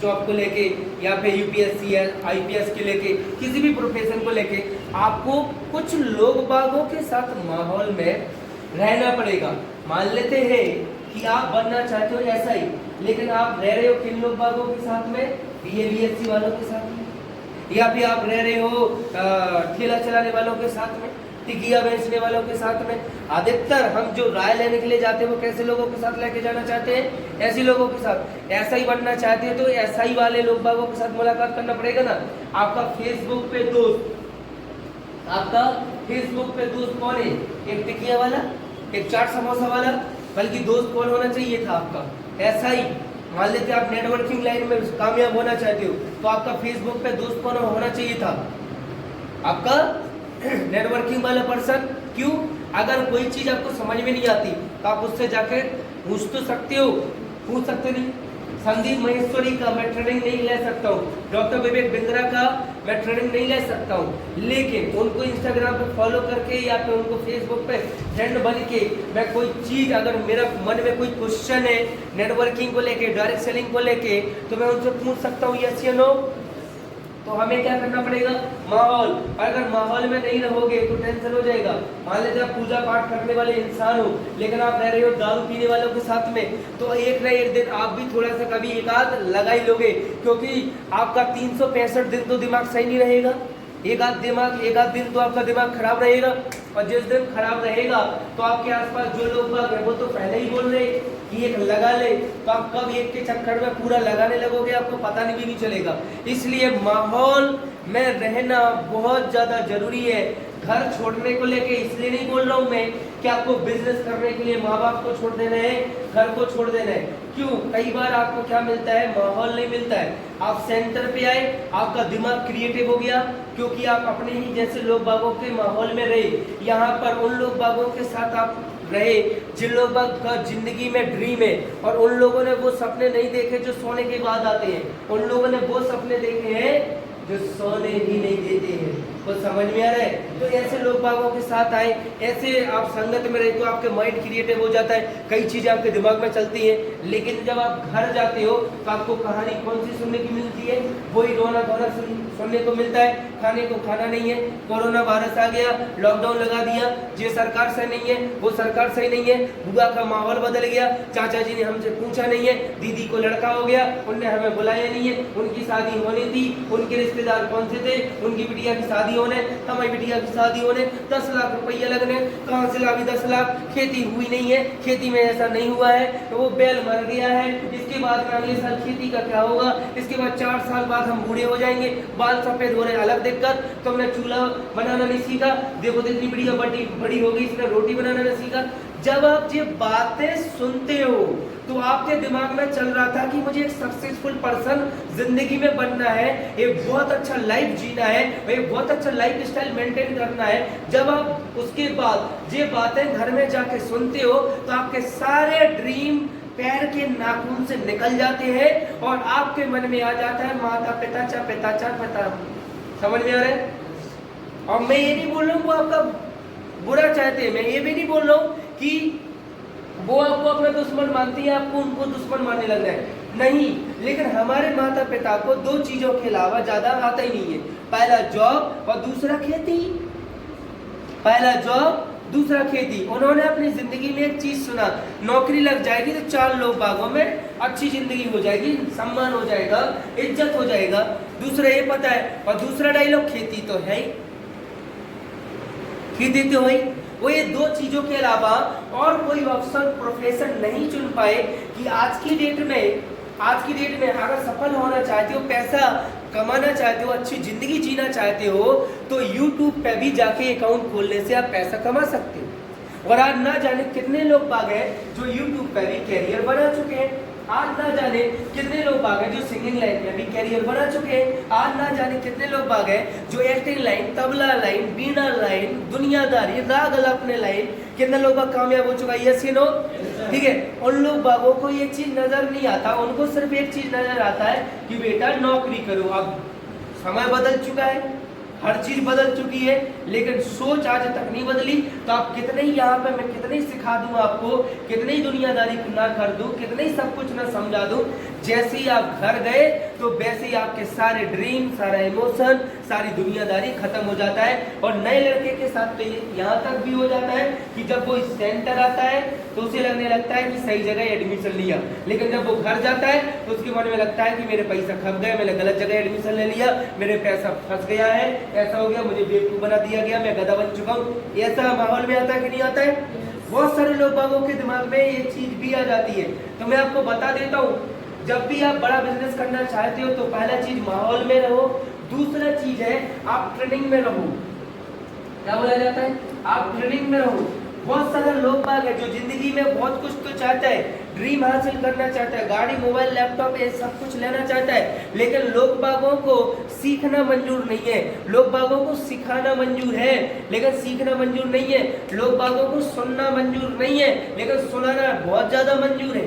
जॉब को लेके, या फिर यूपीएससी या आईपीएस के लेके, किसी भी प्रोफेशन को लेके आपको कुछ लोग बागों के साथ माहौल में रहना पड़ेगा। मान लेते हैं कि आप बनना चाहते हो एसआई, लेकिन आप रह रहे हो किन लोग बागों के साथ में? बीएससी वालों के साथ में, या फिर आप रह रहे हो ठेला चलाने वालों के साथ में, टिकिया बेचने वालों के साथ में। अधिकतर हम जो राय लेने के लिए जाते हैं वो कैसे लोगों के साथ लेके जाना चाहते हैं? ऐसे लोगों के साथ। ऐसा ही बनना चाहते हैं तो ऐसा ही वाले लोग बागों के साथ मुलाकात करना पड़ेगा ना। आपका फेसबुक पे दोस्त, आपका फेसबुक पे दोस्त कौन है? एक टिकिया वाला, एक चाट समोसा वाला, बल्कि दोस्त कौन होना चाहिए था आपका? ऐसा ही। मान लेते आप नेटवर्किंग लाइन में कामयाब होना चाहते हो तो आपका फेसबुक पे दोस्त कौन होना चाहिए था? आपका नेटवर्किंग वाला पर्सन। क्यों? अगर कोई चीज आपको समझ में नहीं आती तो आप उससे जाके पूछ तो सकते हो, पूछ सकते नहीं। संदीप महेश्वरी का मैं ट्रेनिंग नहीं ले सकता हूँ, डॉक्टर विवेक बिंद्रा का मैं ट्रेनिंग नहीं ले सकता हूँ, लेकिन उनको इंस्टाग्राम पे फॉलो करके या फिर उनको फेसबुक पे फ्रेंड बन के मैं कोई चीज, अगर मेरा मन में कोई क्वेश्चन है नेटवर्किंग को लेके, डायरेक्ट सेलिंग को लेके, तो मैं उनसे पूछ सकता हूँ यस या नो। तो हमें क्या करना पड़ेगा? माहौल। अगर माहौल में नहीं रहोगे तो टेंशन हो जाएगा। मान लीजिए आप पूजा पाठ करने वाले इंसान हो, लेकिन आप रह रहे हो दारू पीने वालों के साथ में, तो एक न एक दिन आप भी थोड़ा सा कभी एक आध लगा ही लोगे, क्योंकि आपका 365 दिन तो दिमाग सही नहीं रहेगा। एक आध दिन तो आपका दिमाग खराब रहेगा, और जिस दिन खराब रहेगा तो आपके आसपास जो लोग बाग हैं वो तो पहले ही बोल रहे कि एक लगा ले, तो आप कब एक के चक्कर में पूरा लगाने लगोगे आपको पता भी नहीं चलेगा। इसलिए माहौल में रहना बहुत ज्यादा जरूरी है। घर छोड़ने को लेके इसलिए नहीं बोल रहा हूँ मैं कि आपको बिजनेस करने के लिए माँ बाप को छोड़ देना है, घर को छोड़ देना है। क्यों? कई बार आपको क्या मिलता है, माहौल नहीं मिलता है। आप सेंटर पे आए, आपका दिमाग क्रिएटिव हो गया क्योंकि आप अपने ही जैसे लोग बागों के माहौल में रहे। यहाँ पर उन लोग बागों के साथ आप रहे जिन लोगों का जिंदगी में ड्रीम है, और उन लोगों ने वो सपने नहीं देखे जो सोने के बाद आते हैं। उन लोगों ने वो सपने देखे हैं जो सोने भी नहीं देते हैं। तो समझ में आ रहा है? तो ऐसे लोग बागों के साथ आए, ऐसे आप संगत में रहे तो आपके माइंड क्रिएटिव हो जाता है, कई चीजें आपके दिमाग में चलती हैं। लेकिन जब आप घर जाते हो तो आपको कहानी कौन सी सुनने की मिलती है? वही रोना धोना सुनने को मिलता है। खाने को खाना नहीं है, कोरोना वायरस आ गया, लॉकडाउन लगा दिया, ये सरकार सही नहीं है, वो सरकार सही नहीं है, बुआ का माहौल बदल गया, चाचा जी ने हमसे पूछा नहीं है, दीदी को लड़का हो गया, उनने हमें बुलाया नहीं है, उनकी शादी होनी थी, उनके रिश्तेदार कौन से थे, उनकी बिटिया की शादी होने, हमारी बिटिया की शादी होने, 10 लाख रुपया लगने, कहाँ से लागी 10 लाख? खेती हुई नहीं है, खेती में ऐसा नहीं हुआ है, तो वो बैल मर गया है, इसके बाद में अगले साल खेती का क्या होगा, इसके बाद 4 साल बाद हम बूढ़े हो जाएंगे, बाल सफेद हो रहे, अलग दिक्कत, तुमने चूल्हा बनाना नहीं सीखा, देखो तो इतनी बिटिया बड़ी हो गई, इसने रोटी बनाना नहीं सीखा। जब आप ये बातें सुनते हो तो आपके दिमाग में चल रहा था कि मुझे एक सक्सेसफुल पर्सन जिंदगी में बनना है, एक बहुत अच्छा लाइफ जीना है, एक बहुत अच्छा लाइफ स्टाइल मेंटेन करना है। जब आप उसके बाद ये बातें घर में जाके सुनते हो तो आपके सारे ड्रीम पैर के नाखून से निकल जाते हैं और आपके मन में आ जाता है माता पिता चा पिता चा पिता। समझ में आ रहा है? और मैं ये नहीं बोल रहा हूँ वो आपका बुरा चाहते हैं, मैं ये भी नहीं बोल रहा हूँ कि वो आपको अपना दुश्मन मानती है, आपको उनको दुश्मन मानने लग जाए, नहीं। लेकिन हमारे माता पिता को 2 चीजों के अलावा ज्यादा आता ही नहीं है, पहला जॉब और दूसरा खेती। पहला जॉब, दूसरा खेती। उन्होंने अपनी जिंदगी में एक चीज सुना, नौकरी लग जाएगी तो 4 लोग बागों में अच्छी जिंदगी हो जाएगी, सम्मान हो जाएगा, इज्जत हो जाएगा, दूसरा ये पता है। और दूसरा डायलॉग, खेती तो है ही, खेती तो है। वो ये 2 चीजों के अलावा और कोई ऑप्शन प्रोफेशन नहीं चुन पाए कि आज की डेट में अगर सफल होना चाहते हो, पैसा कमाना चाहते हो, अच्छी जिंदगी जीना चाहते हो, तो YouTube पे भी जाके अकाउंट खोलने से आप पैसा कमा सकते हो। और आज ना जाने कितने लोग बाग हैं जो YouTube पे भी कैरियर बना चुके हैं। आज ना जाने कितने लोग बाग हैं जो सिंगिंग लाइन में भी कैरियर बना चुके हैं। आज ना जाने कितने लोग बाग हैं जो एक्टिंग लाइन, तबला लाइन, बीना लाइन, दुनियादारी, राग अलापने लाइन, कितने लोग बाग कामयाब हो चुका है? यस या नो? ठीक है। उन लोग बागों को ये चीज नजर नहीं आता, उनको सिर्फ एक चीज नजर आता है कि बेटा नौकरी करो। अब समय बदल चुका है, हर चीज बदल चुकी है, लेकिन सोच आज तक नहीं बदली। तो आप कितने ही यहाँ पे मैं कितने ही सिखा दूं आपको, कितने ही दुनियादारी ना कर दूं, कितने ही सब कुछ ना समझा दूं, जैसे ही आप घर गए तो वैसे ही आपके सारे ड्रीम, सारा इमोशन, सारी दुनियादारी खत्म हो जाता है। और नए लड़के के साथ तो यहाँ तक भी हो जाता है कि जब वो सेंटर आता है तो उसे लगने लगता है कि सही जगह एडमिशन लिया, लेकिन जब वो घर जाता है तो उसके मन में लगता है कि मेरे पैसा खप गए, मैंने गलत जगह एडमिशन ले लिया, मेरे पैसा फंस गया है, ऐसा हो गया, मुझे बेवकूफ बना दिया गया, मैं गधा बन चुका हूँ। ऐसा माहौल में आता है कि नहीं आता है? बहुत सारे लोगों के दिमाग में ये चीज भी आ जाती है। तो मैं आपको बता देता हूँ, जब भी आप बड़ा बिजनेस करना चाहते हो तो पहला चीज माहौल में रहो, दूसरा चीज है आप ट्रेनिंग में रहो। क्या बोला जाता है? आप ट्रेनिंग में रहो। बहुत सारे लोग बाग है जो जिंदगी में बहुत कुछ तो चाहता है, ड्रीम हासिल करना चाहता है, गाड़ी, मोबाइल, लैपटॉप, ये सब कुछ लेना चाहता है, लेकिन लोग बागों को सीखना मंजूर नहीं है। लोग बागों को सिखाना मंजूर है लेकिन सीखना मंजूर नहीं है। लोग बागों को सुनना मंजूर नहीं है लेकिन सुनाना बहुत ज्यादा मंजूर है।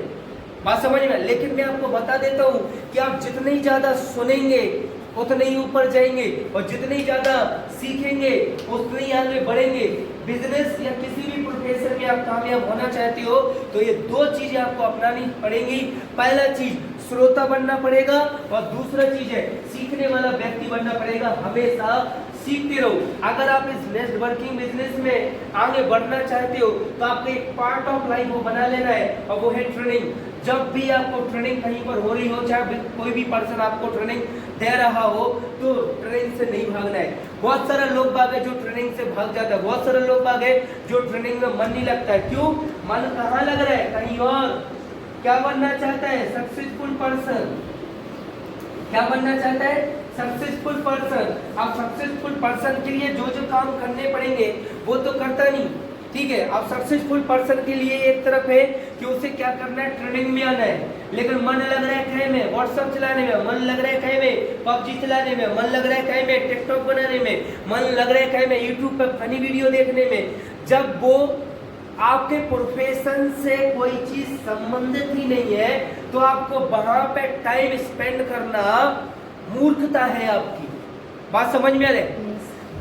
बात समझ में? लेकिन मैं आपको बता देता हूँ कि आप जितने ही ज्यादा सुनेंगे उतने ही ऊपर जाएंगे, और जितने ही ज्यादा सीखेंगे उतने ही आगे बढ़ेंगे। बिजनेस या किसी भी प्रोफेशन में आप कामयाब होना चाहते हो तो ये 2 चीजें आपको अपनानी पड़ेंगी। पहला चीज श्रोता बनना पड़ेगा और दूसरा चीज है सीखने वाला व्यक्ति बनना पड़ेगा, हमेशा सीखते रहो। अगर आप इस नेटवर्किंग बिजनेस में आगे बढ़ना चाहते हो तो आपको एक पार्ट ऑफ लाइफ वो बना लेना है, और वो है ट्रेनिंग। जब भी आपको ट्रेनिंग कहीं पर हो रही हो, चाहे कोई भी पर्सन आपको ट्रेनिंग दे रहा हो, तो ट्रेनिंग से नहीं भागना है। बहुत सारे लोग बाग है जो ट्रेनिंग से भाग जाता है, बहुत सारे लोग बाग है जो ट्रेनिंग में मन नहीं लगता है। क्यों? मन कहाँ लग रहा है? कहीं और। क्या बनना चाहता है? Successful person. क्या बनना चाहता है? Successful person. अब सक्सेसफुल पर्सन के लिए जो जो काम करने पड़ेंगे वो तो करता नहीं, ठीक है। अब सक्सेसफुल पर्सन के लिए एक तरफ है कि उसे क्या करना है, ट्रेनिंग में आना है, लेकिन मन लग रहा है कहीं में व्हाट्सएप चलाने में, मन लग रहा है कहीं में पबजी चलाने में, मन लग रहा है कहीं में टिकटॉक बनाने में, मन लग रहा है कहीं में यूट्यूब पर फनी वीडियो देखने में। जब वो आपके प्रोफेशन से कोई चीज संबंधित ही नहीं है तो आपको वहां पे टाइम स्पेंड करना मूर्खता है आपकी। बात समझ में आ रही है?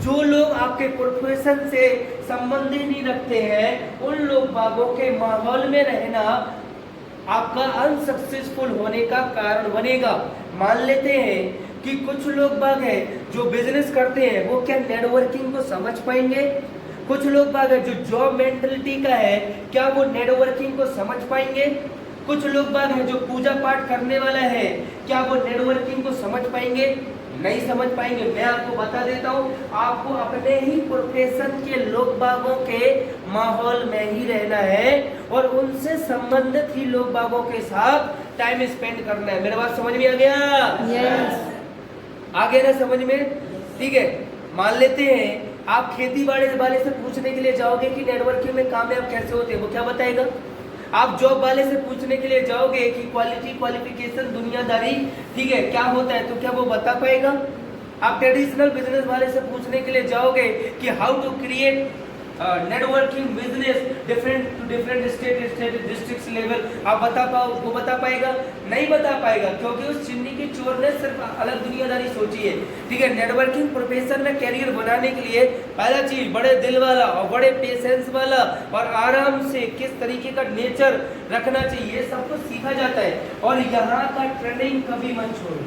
जो लोग आपके प्रोफेशन से संबंध ही नहीं रखते हैं, उन लोग बागों के माहौल में रहना आपका अनसक्सेसफुल होने का कारण बनेगा। मान लेते हैं कि कुछ लोग बाग है जो बिजनेस करते हैं, वो क्या नेटवर्किंग को समझ पाएंगे? कुछ लोग बाग है जो जॉब मेंटलिटी का है, क्या वो नेटवर्किंग को समझ पाएंगे? कुछ लोग बाग है जो पूजा पाठ करने वाला है, क्या वो नेटवर्किंग को समझ पाएंगे? नहीं समझ पाएंगे। मैं आपको बता देता हूँ, आपको अपने ही प्रोफेशन के लोग बागों के माहौल में ही रहना है और उनसे संबंधित ही लोग बागों के साथ टाइम स्पेंड करना है। मेरा बात समझ में आ गया? यस। आ गया ना समझ में? ठीक है। मान लेते हैं आप खेती बाड़ी वाले से पूछने के लिए जाओगे कि नेटवर्किंग में कामयाब कैसे होते हैं, वो क्या बताएगा? आप जॉब वाले से पूछने के लिए जाओगे कि क्वालिफिकेशन दुनियादारी, ठीक है, क्या होता है, तो क्या वो बता पाएगा? आप ट्रेडिशनल बिजनेस वाले से पूछने के लिए जाओगे कि how to create networking business different to different state district level, आप वो बता पाएगा? नहीं बता पाएगा, क्योंकि उस चिन्नी के चोर ने सिर्फ अलग दुनियादारी सोची है। ठीक है। नेटवर्किंग प्रोफेशन में कैरियर बनाने के लिए पहला चीज बड़े दिल वाला और बड़े पेशेंस वाला और आराम से किस तरीके का नेचर रखना चाहिए, सब कुछ सीखा जाता है। और यहाँ का ट्रेनिंग कभी मत छोड़ो।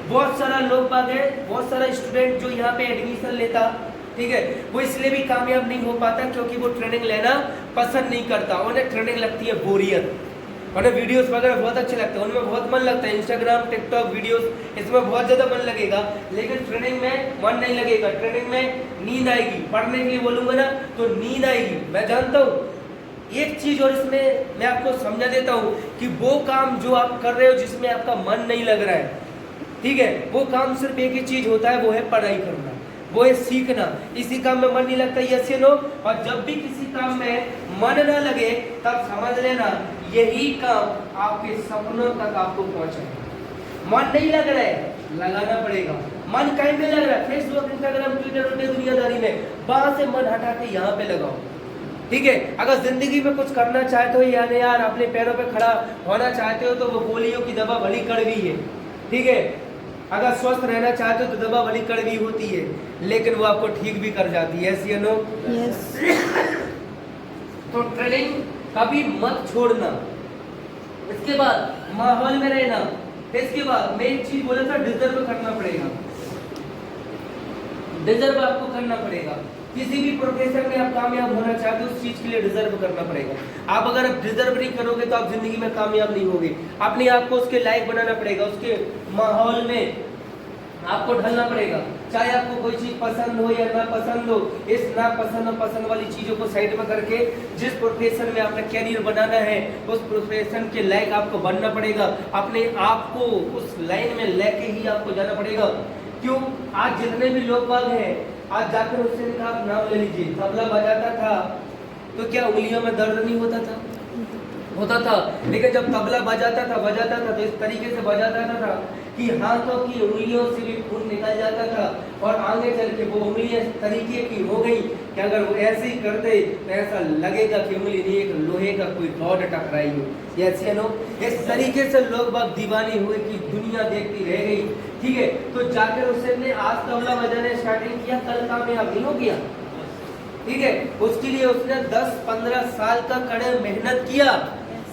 बहुत सारा लोग बाग है, बहुत सारा स्टूडेंट जो यहाँ पे एडमिशन लेता, ठीक है, वो इसलिए भी कामयाब नहीं हो पाता क्योंकि वो ट्रेनिंग लेना पसंद नहीं करता। उन्हें ट्रेनिंग लगती है बोरियत, उन्हें वीडियोस वगैरह बहुत अच्छे लगते हैं, उनमें बहुत मन लगता है, इंस्टाग्राम टिकटॉक वीडियोस, इसमें बहुत ज़्यादा मन लगेगा, लेकिन ट्रेनिंग में मन नहीं लगेगा। ट्रेनिंग में नींद आएगी, पढ़ने के लिए बोलूँगा ना तो नींद आएगी। मैं जानता हूँ एक चीज़, और इसमें मैं आपको समझा देता हूँ कि वो काम जो आप कर रहे हो जिसमें आपका मन नहीं लग रहा है, ठीक है, वो काम सिर्फ एक ही चीज़ होता है, वो है पढ़ाई करना, वो है सीखना। इसी काम में मन नहीं लगता, यस या नो? और जब भी किसी काम में मन ना लगे तब समझ लेना यही काम आपके सपनों तक आपको पहुंचाएगा। मन नहीं लग रहा है, लगाना पड़ेगा। मन कहीं पे लग रहा है, फेसबुक इंस्टाग्राम ट्विटर दुनियादारी में, वहां से मन हटा के यहाँ पे लगाओ। ठीक है। अगर जिंदगी में कुछ करना चाहते हो यार अपने पैरों पे खड़ा होना चाहते हो तो वो पोलियो की दवा भली कड़वी है, ठीक है। अगर स्वस्थ रहना चाहते हो तो दवा भली कड़वी होती है, लेकिन वो आपको ठीक भी कर जाती है, यस या नो? यस। तो ट्रेनिंग कभी मत छोड़ना। इसके बाद माहौल में रहना। इसके बाद मैं एक चीज बोला था, डिजर्व करना पड़ेगा। डिजर्व आपको करना पड़ेगा। किसी भी प्रोफेशन में आप कामयाब होना चाहते हो उस चीज के लिए डिजर्व करना पड़ेगा। आप अगर डिजर्व नहीं करोगे तो आप जिंदगी में कामयाब नहीं होगे। अपने आप को उसके लायक बनाना पड़ेगा, उसके माहौल में आपको ढलना पड़ेगा। चाहे आपको कोई चीज पसंद हो या ना पसंद हो, इस ना पसंद और पसंद वाली चीजों को साइड में करके जिस प्रोफेशन में आपने कैरियर बनाना है उस प्रोफेशन के लायक आपको बनना पड़ेगा। अपने आप को उस लाइन में लेके ही आपको जाना पड़ेगा। क्यों? आज जितने भी लोग बाग हैं, आज जाकर उससे कहा आप नाम ले लीजिए, तबला बजाता था तो क्या उंगलियों में दर्द नहीं होता था? होता था। लेकिन जब तबला बजाता था तो इस तरीके से बजाता था कि हाथों की उंगलियों से भी खून निकल जाता था, और आगे चल के वो उंगलियां इस तरीके की हो गई कि अगर वो ऐसे ही करते तो ऐसा लगेगा कि उंगली नहीं एक लोहे का कोई रॉड टकराई हो। ऐसे नो इस तरीके से लोग बाग दीवानी हुए कि दुनिया देखती रह गई। ठीक है। तो जाकर उसने आज तबला बजाने स्टार्टिंग किया, कल कामयाब नहीं हो गया। ठीक है। उसके लिए उसने 10-15 साल का कड़े मेहनत किया,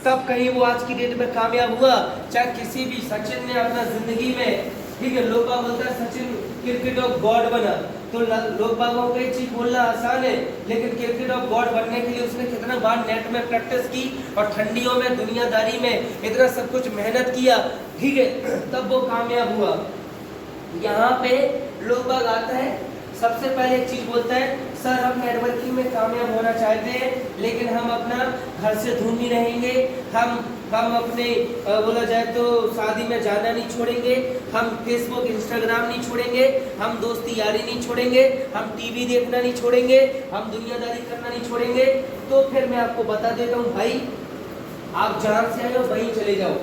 तब कहीं वो आज की डेट में कामयाब हुआ। चाहे किसी भी सचिन ने अपना जिंदगी में ठीक है, लोग बाग बोलता है सचिन क्रिकेट ऑफ गॉड बना, तो लोग बागों को एक चीज बोलना आसान है, लेकिन क्रिकेट ऑफ गॉड बनने के लिए उसने कितना बार नेट में प्रैक्टिस की और ठंडियों में दुनियादारी में इतना सब कुछ मेहनत किया, ठीक है, तब वो कामयाब हुआ। यहाँ पे लोग बाग आता है, सबसे पहले एक चीज बोलता है, सर हम नेटवर्किंग में कामयाब होना चाहते हैं, लेकिन हम अपना घर से दूर नहीं रहेंगे, हम अपने बोला जाए तो शादी में जाना नहीं छोड़ेंगे, हम फेसबुक इंस्टाग्राम नहीं छोड़ेंगे, हम दोस्ती यारी नहीं छोड़ेंगे, हम टीवी देखना नहीं छोड़ेंगे, हम दुनियादारी करना नहीं छोड़ेंगे। तो फिर मैं आपको बता देता हूँ भाई, आप जहाँ से आए हो वहीं चले जाओ,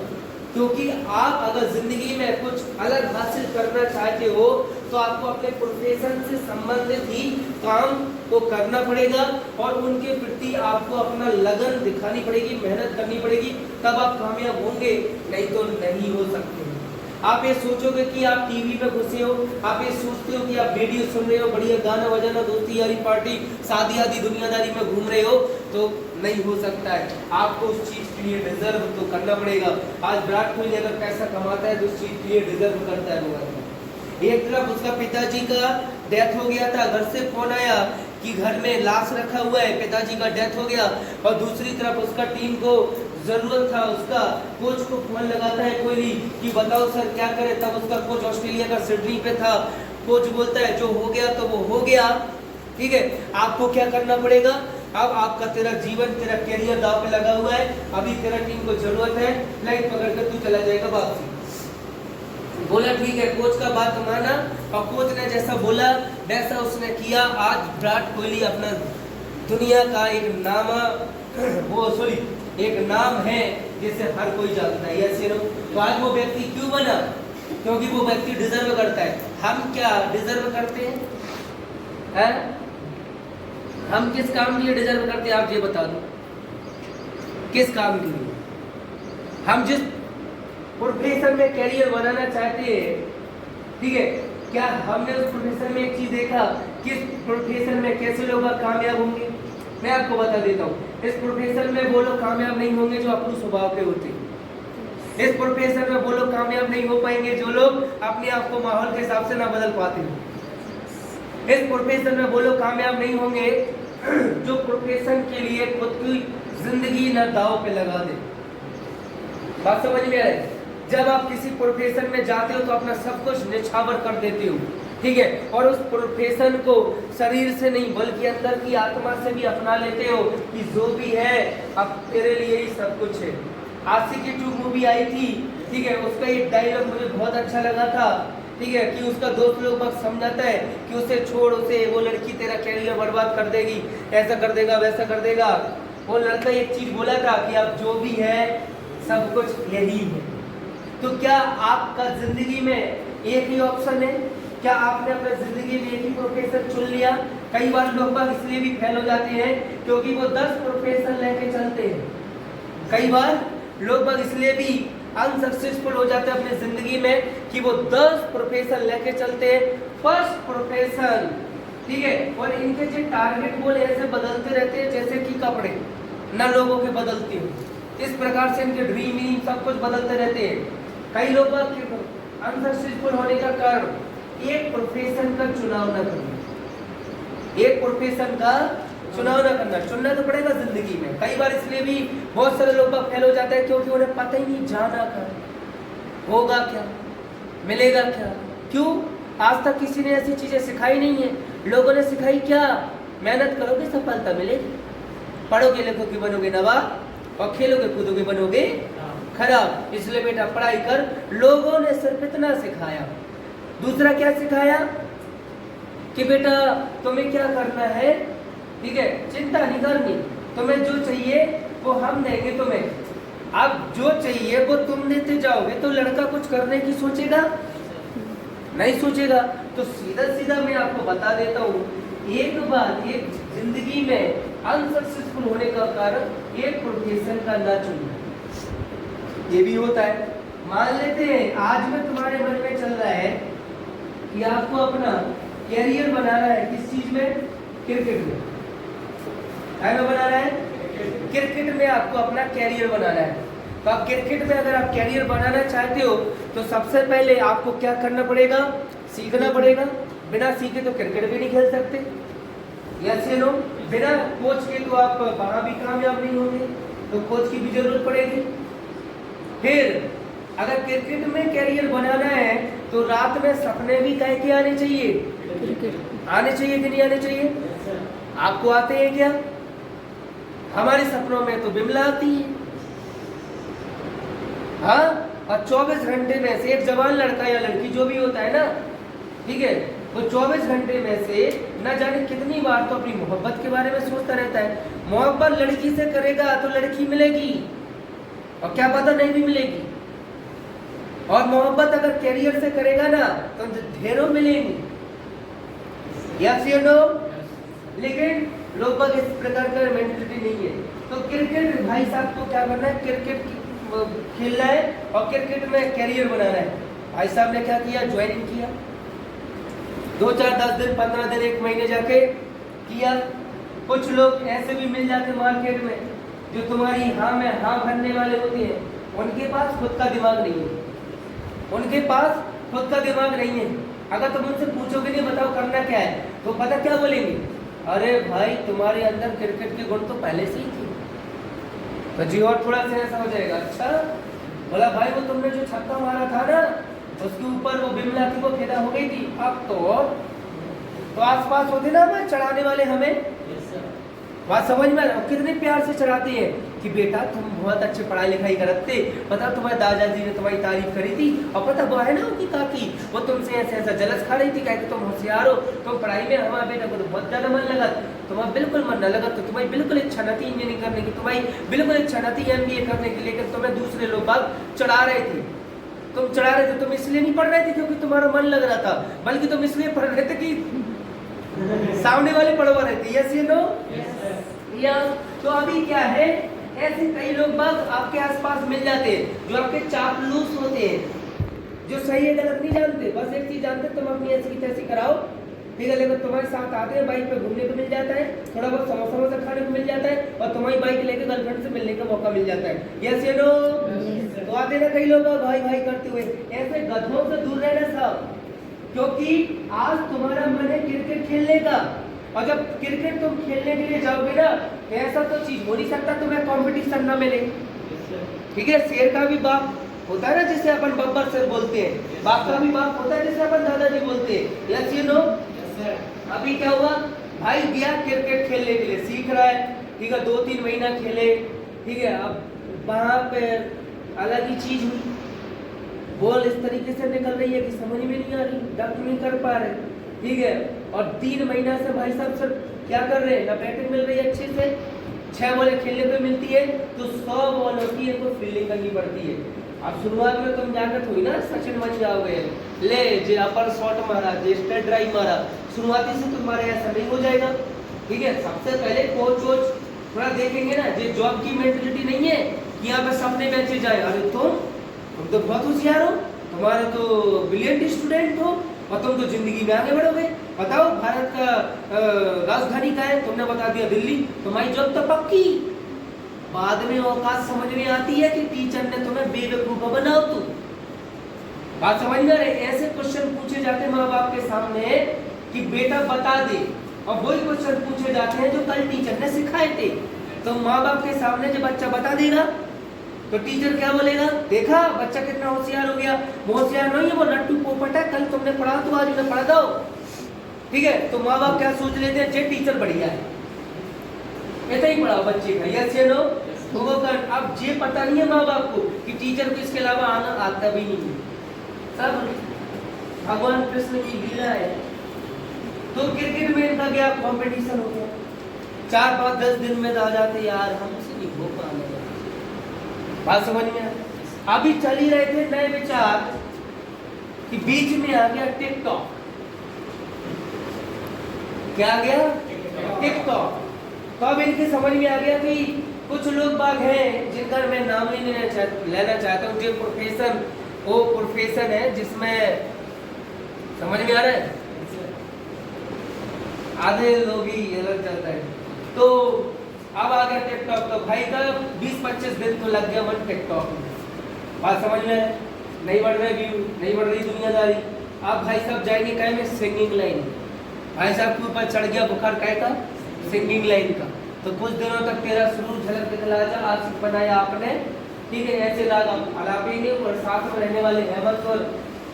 क्योंकि आप अगर जिंदगी में कुछ अलग हासिल करना चाहते हो तो आपको अपने प्रोफेशन से संबंधित ही काम को करना पड़ेगा और उनके प्रति आपको अपना लगन दिखानी पड़ेगी, मेहनत करनी पड़ेगी, तब आप कामयाब होंगे, नहीं तो नहीं हो सकते। आप ये सोचोगे कि आप टीवी पे घुसे हो, आप ये सोचते हो कि आप रेडियो सुन रहे हो, बढ़िया गाना बजाना, दोस्ती यारी पार्टी शादी आदि दुनियादारी में घूम रहे हो, तो नहीं हो सकता है। आपको उस चीज के लिए डिजर्व तो करना पड़ेगा। आज विराट कोहली अगर पैसा कमाता है तो उस चीज के लिए डिजर्व करता है वो। एक तरफ उसका पिताजी का डेथ हो गया था, घर से फोन आया कि घर में लाश रखा हुआ है, पिताजी का डेथ हो गया, और दूसरी तरफ उसका टीम को जरूरत था, उसका कोच को फोन लगाता है कोहली कि बताओ सर क्या करे, तब उसका कोच ऑस्ट्रेलिया का सिडनी पे था, कोच बोलता है जो हो गया तो वो हो गया, ठीक है, आपको क्या करना पड़ेगा, अब आपका तेरा जीवन तेरा कैरियर दांव पे लगा हुआ है, अभी तेरा टीम को जरूरत है, लाइन पकड़ कर तू चला जाएगा वापसी। बोला ठीक है, कोच का बात माना और कोच ने जैसा बोला वैसा उसने किया। आज विराट कोहली अपना दुनिया का एक नाम है जिसे हर कोई जानता है, यस यू नो। तो आज वो व्यक्ति क्यों बना, क्योंकि वो व्यक्ति डिजर्व करता है। हम क्या डिजर्व करते हैं? हम किस काम के लिए डिजर्व करते हैं, आप ये बता दो, किस काम के लिए? हम जिस प्रोफेशन में कैरियर बनाना चाहते हैं, ठीक है, क्या हमने उस प्रोफेशन में एक चीज देखा, किस प्रोफेशन में कैसे लोग कामयाब होंगे? मैं आपको बता देता हूँ, इस प्रोफेशन में वो लोग कामयाब नहीं होंगे जो अपने स्वभाव के होते हैं। इस प्रोफेशन में वो लोग कामयाब नहीं हो पाएंगे जो लोग अपने आप को माहौल के हिसाब से ना बदल पाते हैं। इस प्रोफेशन में वो लोग कामयाब नहीं होंगे जो प्रोफेशन के लिए खुद की जिंदगी ना दांव पे लगा दे। बात समझ में आए? जब आप किसी प्रोफेशन में जाते हो तो अपना सब कुछ निछावर कर देते हो, ठीक है, और उस प्रोफेशन को शरीर से नहीं बल्कि अंदर की आत्मा से भी अपना लेते हो कि जो भी है अब तेरे लिए ही सब कुछ है। आशिकी 2 मूवी आई थी, ठीक है, उसका एक डायलॉग मुझे बहुत अच्छा लगा था, ठीक है, कि उसका दोस्त लोग बस समझाता है कि उसे छोड़, उसे वो लड़की तेरा कैरियर बर्बाद कर देगी, ऐसा कर देगा वैसा कर देगा। वो लड़का एक चीज बोला था कि अब जो भी है सब कुछ यही है। तो क्या आपका जिंदगी में एक ही ऑप्शन है? क्या आपने अपने जिंदगी में एक ही प्रोफेशन चुन लिया? कई बार लोग बाग इसलिए भी फेल हो जाते हैं क्योंकि वो 10 प्रोफेशन लेके चलते हैं। कई बार लोग बाग इसलिए भी अनसक्सेसफुल हो जाते हैं अपनी जिंदगी में कि वो 10 प्रोफेशन लेके चलते हैं। फर्स्ट प्रोफेशन, ठीक है, और इनके जो टारगेट गोल ऐसे बदलते रहते हैं जैसे कि कपड़े ना लोगों के बदलते हो, इस प्रकार से इनके ड्रीम सब कुछ बदलते रहते हैं। कई लोग अनसक्सेसफुल होने का कारण एक प्रोफेशन का चुनाव न करना, एक प्रोफेशन का चुनाव न करना। चुनना तो पड़ेगा जिंदगी में। कई बार इसलिए भी बहुत सारे लोग फेल हो जाते हैं क्योंकि उन्हें पता ही नहीं जाना क्या, होगा क्या, मिलेगा क्या। क्यों? आज तक किसी ने ऐसी चीजें सिखाई नहीं है। लोगों ने सिखाई क्या? मेहनत करोगे सफलता मिलेगी, पढ़ोगे लिखोगे बनोगे नवाब, और खेलोगे कूदोगे बनोगे खराब। इसलिए बेटा पढ़ाई कर। लोगों ने सिर्फ इतना सिखाया। दूसरा क्या सिखाया कि बेटा तुम्हें क्या करना है, ठीक है, चिंता नहीं करनी, तुम्हें जो चाहिए वो हम देंगे तुम्हें। अब जो चाहिए वो तुम देते जाओगे तो लड़का कुछ करने की सोचेगा नहीं सोचेगा। तो सीधा सीधा मैं आपको बता देता हूँ, एक बार एक जिंदगी में अनसक्सेसफुल होने का कारण एक प्रोफेशन का ना चुनना, ये भी होता है। मान लेते हैं आज में तुम्हारे मन में चल रहा है कि आपको अपना कैरियर बनाना है, किस चीज में? क्रिकेट में। क्या में बनाना है? क्रिकेट में आपको अपना कैरियर बनाना है। तो आप क्रिकेट में अगर आप कैरियर बनाना चाहते हो तो सबसे पहले आपको क्या करना पड़ेगा, सीखना पड़ेगा। बिना सीखे तो क्रिकेट भी नहीं खेल सकते, यस या नो। बिना कोच के तो आप वहां भी कामयाब नहीं होंगे, तो कोच की भी जरूरत पड़ेगी। फिर अगर क्रिकेट में कैरियर बनाना है तो रात में सपने भी कह के आने चाहिए, आने चाहिए कि नहीं आने चाहिए? आपको आते हैं क्या? हमारे सपनों में तो बिमला आती है, हाँ। और 24 घंटे में से एक जवान लड़का या लड़की जो भी होता है ना, ठीक है, वो 24 घंटे में से न जाने कितनी बार तो अपनी मोहब्बत के बारे में सोचता रहता है। मोहब्बत लड़की से करेगा तो लड़की मिलेगी, और क्या पता नहीं भी मिलेगी। और मोहब्बत अगर कैरियर से करेगा ना तो ढेरों मिलेंगी, यस या नो। लेकिन लोग बाग इस प्रकार का मेंटलिटी नहीं है। तो क्रिकेट भाई साहब को क्या करना है, क्रिकेट खेलना है और क्रिकेट में कैरियर बनाना है। भाई साहब ने क्या किया, ज्वाइनिंग किया, 2 4 10 दिन 15 दिन 1 महीने जाके किया। कुछ लोग ऐसे भी मिल जाते मार्केट में जो तुम्हारी हाँ में हाँ भरने वाले होते हैं, उनके पास खुद का दिमाग नहीं है, उनके पास खुद का दिमाग नहीं है। अगर तुम उनसे पूछोगे नहीं बताओ करना क्या है, तो पता क्या बोलेंगे, अरे भाई तुम्हारे अंदर क्रिकेट के गुण तो पहले से ही थे। तो जी और थोड़ा सा ऐसा हो जाएगा, अच्छा बोला भाई वो तुमने जो छक्का मारा था ना उसके ऊपर वो बिमला थी वो फिदा हो गई थी। अब तो आसपास होते ना हमें चढ़ाने वाले, हमें बात समझ में कितने प्यार से चढ़ाते हैं कि बेटा तुम बहुत अच्छे पढ़ाई लिखाई करते, पता तुम्हारे दादाजी ने तुम्हारी तारीफ करी थी, और पता वो है ना उनकी काकी वो तुमसे ऐसे ऐसा जलस खा रही थी, कहते तुम होशियार हो, तुम पढ़ाई में, हमारा बेटा को तो बहुत ज्यादा मन लगा, तुम्हारा बिल्कुल मन न लगा, तो तुम्हारी बिल्कुल इच्छा न थी इंजीनियरिंग करने की, तुम्हारी बिल्कुल इच्छा न थी MBA करने की, लेकिन तुम्हें दूसरे लोग बाग चढ़ा रहे थे। तुम चढ़ा रहे थे, तुम इसलिए नहीं पढ़ रहे थे क्योंकि तुम्हारा मन लग रहा था, बल्कि तुम इसलिए पढ़ रहे थे कि सामने वाले पढ़वा रहे थे, यस या नो। या तो अभी क्या है, ऐसे कई लोग बाग आपके आसपास मिल जाते हैं जो आपके चापलूस होते हैं, जो सही है गलत नहीं जानते, बस एक चीज जानते तुम अपनी ऐसी की तैसी कराओ, ठीक है। लेकिन तुम्हारे साथ आते हैं, बाइक पे घूमने को मिल जाता है, थोड़ा बहुत समोसा खाने को मिल जाता है, और तुम्हारी बाइक लेके गर्लफ्रेंड से मिलने का मौका मिल जाता है, यस या नो। तो आते ना कई लोग भाई भाई करते हुए, ऐसे गधों से दूर रहना सब, क्योंकि आज तुम्हारा मन है क्रिकेट खेलने का, और जब क्रिकेट तुम खेलने के लिए जाओगे ना, ऐसा तो चीज हो नहीं सकता तुम्हें कंपटीशन ना मिले, ठीक है। शेर का भी बाप होता है ना जिसे अपन बब्बर शेर बोलते हैं, बाप का भी बाप होता है जिसे अपन दादाजी बोलते हैं, यस यू नो। अभी क्या हुआ, भाई गया क्रिकेट खेलने के लिए, सीख रहा है, ठीक है, 2-3 महीना खेले, ठीक है। अब वहां पे अलग ही चीज हुई, बॉल इस तरीके से निकल रही है कि समझ में नहीं आ रही, डक नहीं कर पा रहे, ठीक है। और 3 महीना से भाई साहब सर क्या कर रहे हैं, ना बैटिंग मिल रही है अच्छे से, 6 बॉलें खेलने को मिलती है, तो 100 बॉलों की इनको फील्डिंग करनी पड़ती है। अब शुरुआत में तुम जाकर थोड़ी ना सचिन बन जाओगे, ले जे अपर शॉट मारा, जे स्ट्रेट ड्राइव मारा, शुरुआती से तुम्हारे ऐसा नहीं हो जाएगा, ठीक है। सबसे पहले कोच वोच थोड़ा देखेंगे ना, जे जॉब की मेंटलिटी नहीं है कि यहाँ पे सबने मैचेज आए, अरे तुम तो बहुत होशियार हो, तुम्हारे तो ब्रिलियंट स्टूडेंट हो, और तुम तो जिंदगी में आगे बढ़ोगे। बताओ भारत का राजधानी क्या है, तुमने बता दिया दिल्ली, तुम्हारी जॉब तो पक्की। बाद में औकात समझ में आती है कि टीचर ने तुम्हें बेवकूफ बनाओ, तू बात समझ में आ रही। ऐसे क्वेश्चन पूछे जाते हैं माँ बाप के सामने कि बेटा बता दे, और वही क्वेश्चन पूछे जाते हैं जो कल टीचर ने सिखाए थे। तो माँ बाप के सामने जब बच्चा बता देगा तो टीचर क्या बोलेगा, देखा बच्चा कितना होशियार हो गया, वो होशियार नहीं है, वो लट्टू पोपट है, कल तुमने पढ़ा तो आज उन्हें पढ़ा दो, ठीक है। तो माँ बाप क्या सोच लेते हैं, जे टीचर बढ़िया है, ऐसा ही पढ़ाओ बच्चे का, यस या नो। तो वो कर, अब ये पता नहीं है माँ बाप को कि टीचर को इसके अलावा आना आता भी नहीं है, सब भगवान कृष्ण की लीला है। तो क्रिकेट में इनका क्या कंपटीशन हो गया, 4-5-10 दिन में आ जाते, यार हमसे नहीं हो पाने, बात समझ में। अभी चल ही रहे थे नए विचार कि बीच में आ गया टिकटॉक, क्या आ गया टिकटॉक। तो अब इनके समझ में आ गया कि कुछ लोग बाग हैं जिनका मैं नाम नहीं लेना चाहता हूँ, जो प्रोफेशन वो प्रोफेशन है जिसमें समझ में आ रहा है, आधे लोग ही अलग चलता है। तो अब आ गया टिकटॉक, तो भाई का 20-25 दिन तो लग गया मन टिकटॉक में। बात समझ में है? नहीं बढ़ रहे व्यू, नहीं बढ़ रही दुनियादारी। अब भाई साहब जाएंगे कहीं में सिंगिंग लाइन, भाई साहब के ऊपर चढ़ गया बुखार कहे का सिंगिंग लाइन का। तो कुछ दिनों तक तेरा शुरू झलक दिखला जा आशिक बनाया आपने, ठीक है, ऐसे राग आप अलापेंगे। और साथ में रहने वाले हेमंत और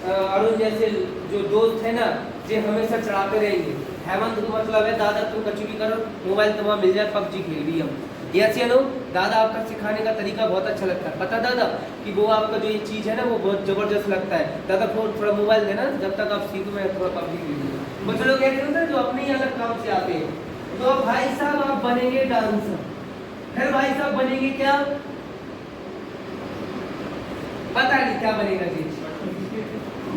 अरुण जैसे जो दोस्त है ना, जे हमेशा चढ़ाते रहेंगे। हेमंत को मतलब है दादा तुम कुछ भी करो, मोबाइल तुम्हारा मिल जाए, पबजी खेल भी हम। यस या नो? दादा आपका सिखाने का तरीका बहुत अच्छा लगता है, पता दादा कि वो आपका जो ये चीज़ है ना वो बहुत जबरदस्त लगता है। दादा थोड़ा मोबाइल देना, जब तक आप सीखो मैं थोड़ा पबजी खेल लूँगा। कुछ लोग कहते हैं ना जो अपने ही अलग काम से आते हैं। तो भाई साहब आप बनेंगे डांसर, फिर भाई साहब बनेंगे क्या, पता नहीं क्या बनेगा चीज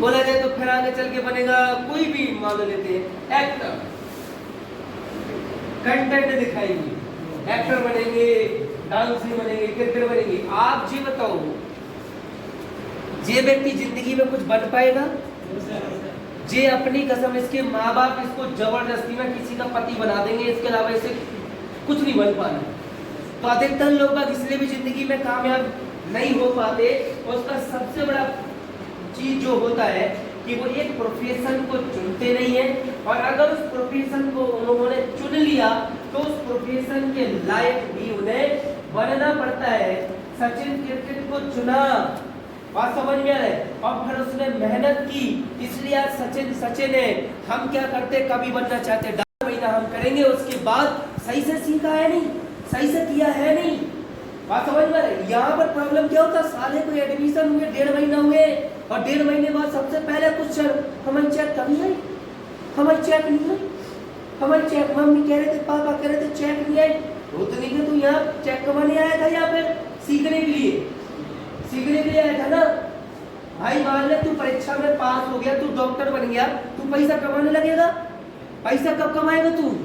बोला जाए तो। फिर आगे चल के बनेगा कोई भी, मान लेते हैं एक्टर, कंटेंट दिखाएंगे, एक्टर बनेंगे, डांसर बनेंगे, क्रिकेटर बनेंगे। आप जी बताओ, जे व्यक्ति जिंदगी में कुछ बन पाएगा? जे अपनी कसम इसके माँ बाप इसको जबरदस्ती में किसी का पति बना देंगे, इसके अलावा इसे कुछ नहीं बन पाना। तो अधिकतर लोग इसलिए भी जिंदगी में कामयाब नहीं हो पाते, उसका सबसे बड़ा चीज जो होता है कि वो एक प्रोफेशन को चुनते नहीं है, और अगर उस प्रोफेशन को उन्होंने चुन लिया तो उस प्रोफेशन के लायक भी उन्हें बनना पड़ता है। सचिन क्रिकेट को चुना, बात समझ में आ रहा है, और फिर उसने मेहनत की, इसलिए आज सचिन है। हम क्या करते, कभी बनना चाहते 10 महीना हम करेंगे, उसके बाद सही से सीखा है नहीं, सही से किया है नहीं। बात समझ में आ रहा है? यहाँ पर प्रॉब्लम क्या होता, साले को एडमिशन हुए 1.5 महीना हुए, और 1.5 महीने बाद सबसे पहले कुछ हमारी चेक कमी आई, हमारी चेक नहीं आई, हमारी चेक, मम्मी कह रहे थे, पापा कह रहे थे चेक नहीं आई। वो तो नहीं कि तू यहाँ चेक कमाने आया था या फिर सीखने के लिए, सीखने के लिए आया था ना भाई। मान ले तू परीक्षा में पास हो गया, तू डॉक्टर बन गया, तू पैसा कमाने लगेगा। पैसा कब कमाएगा तू?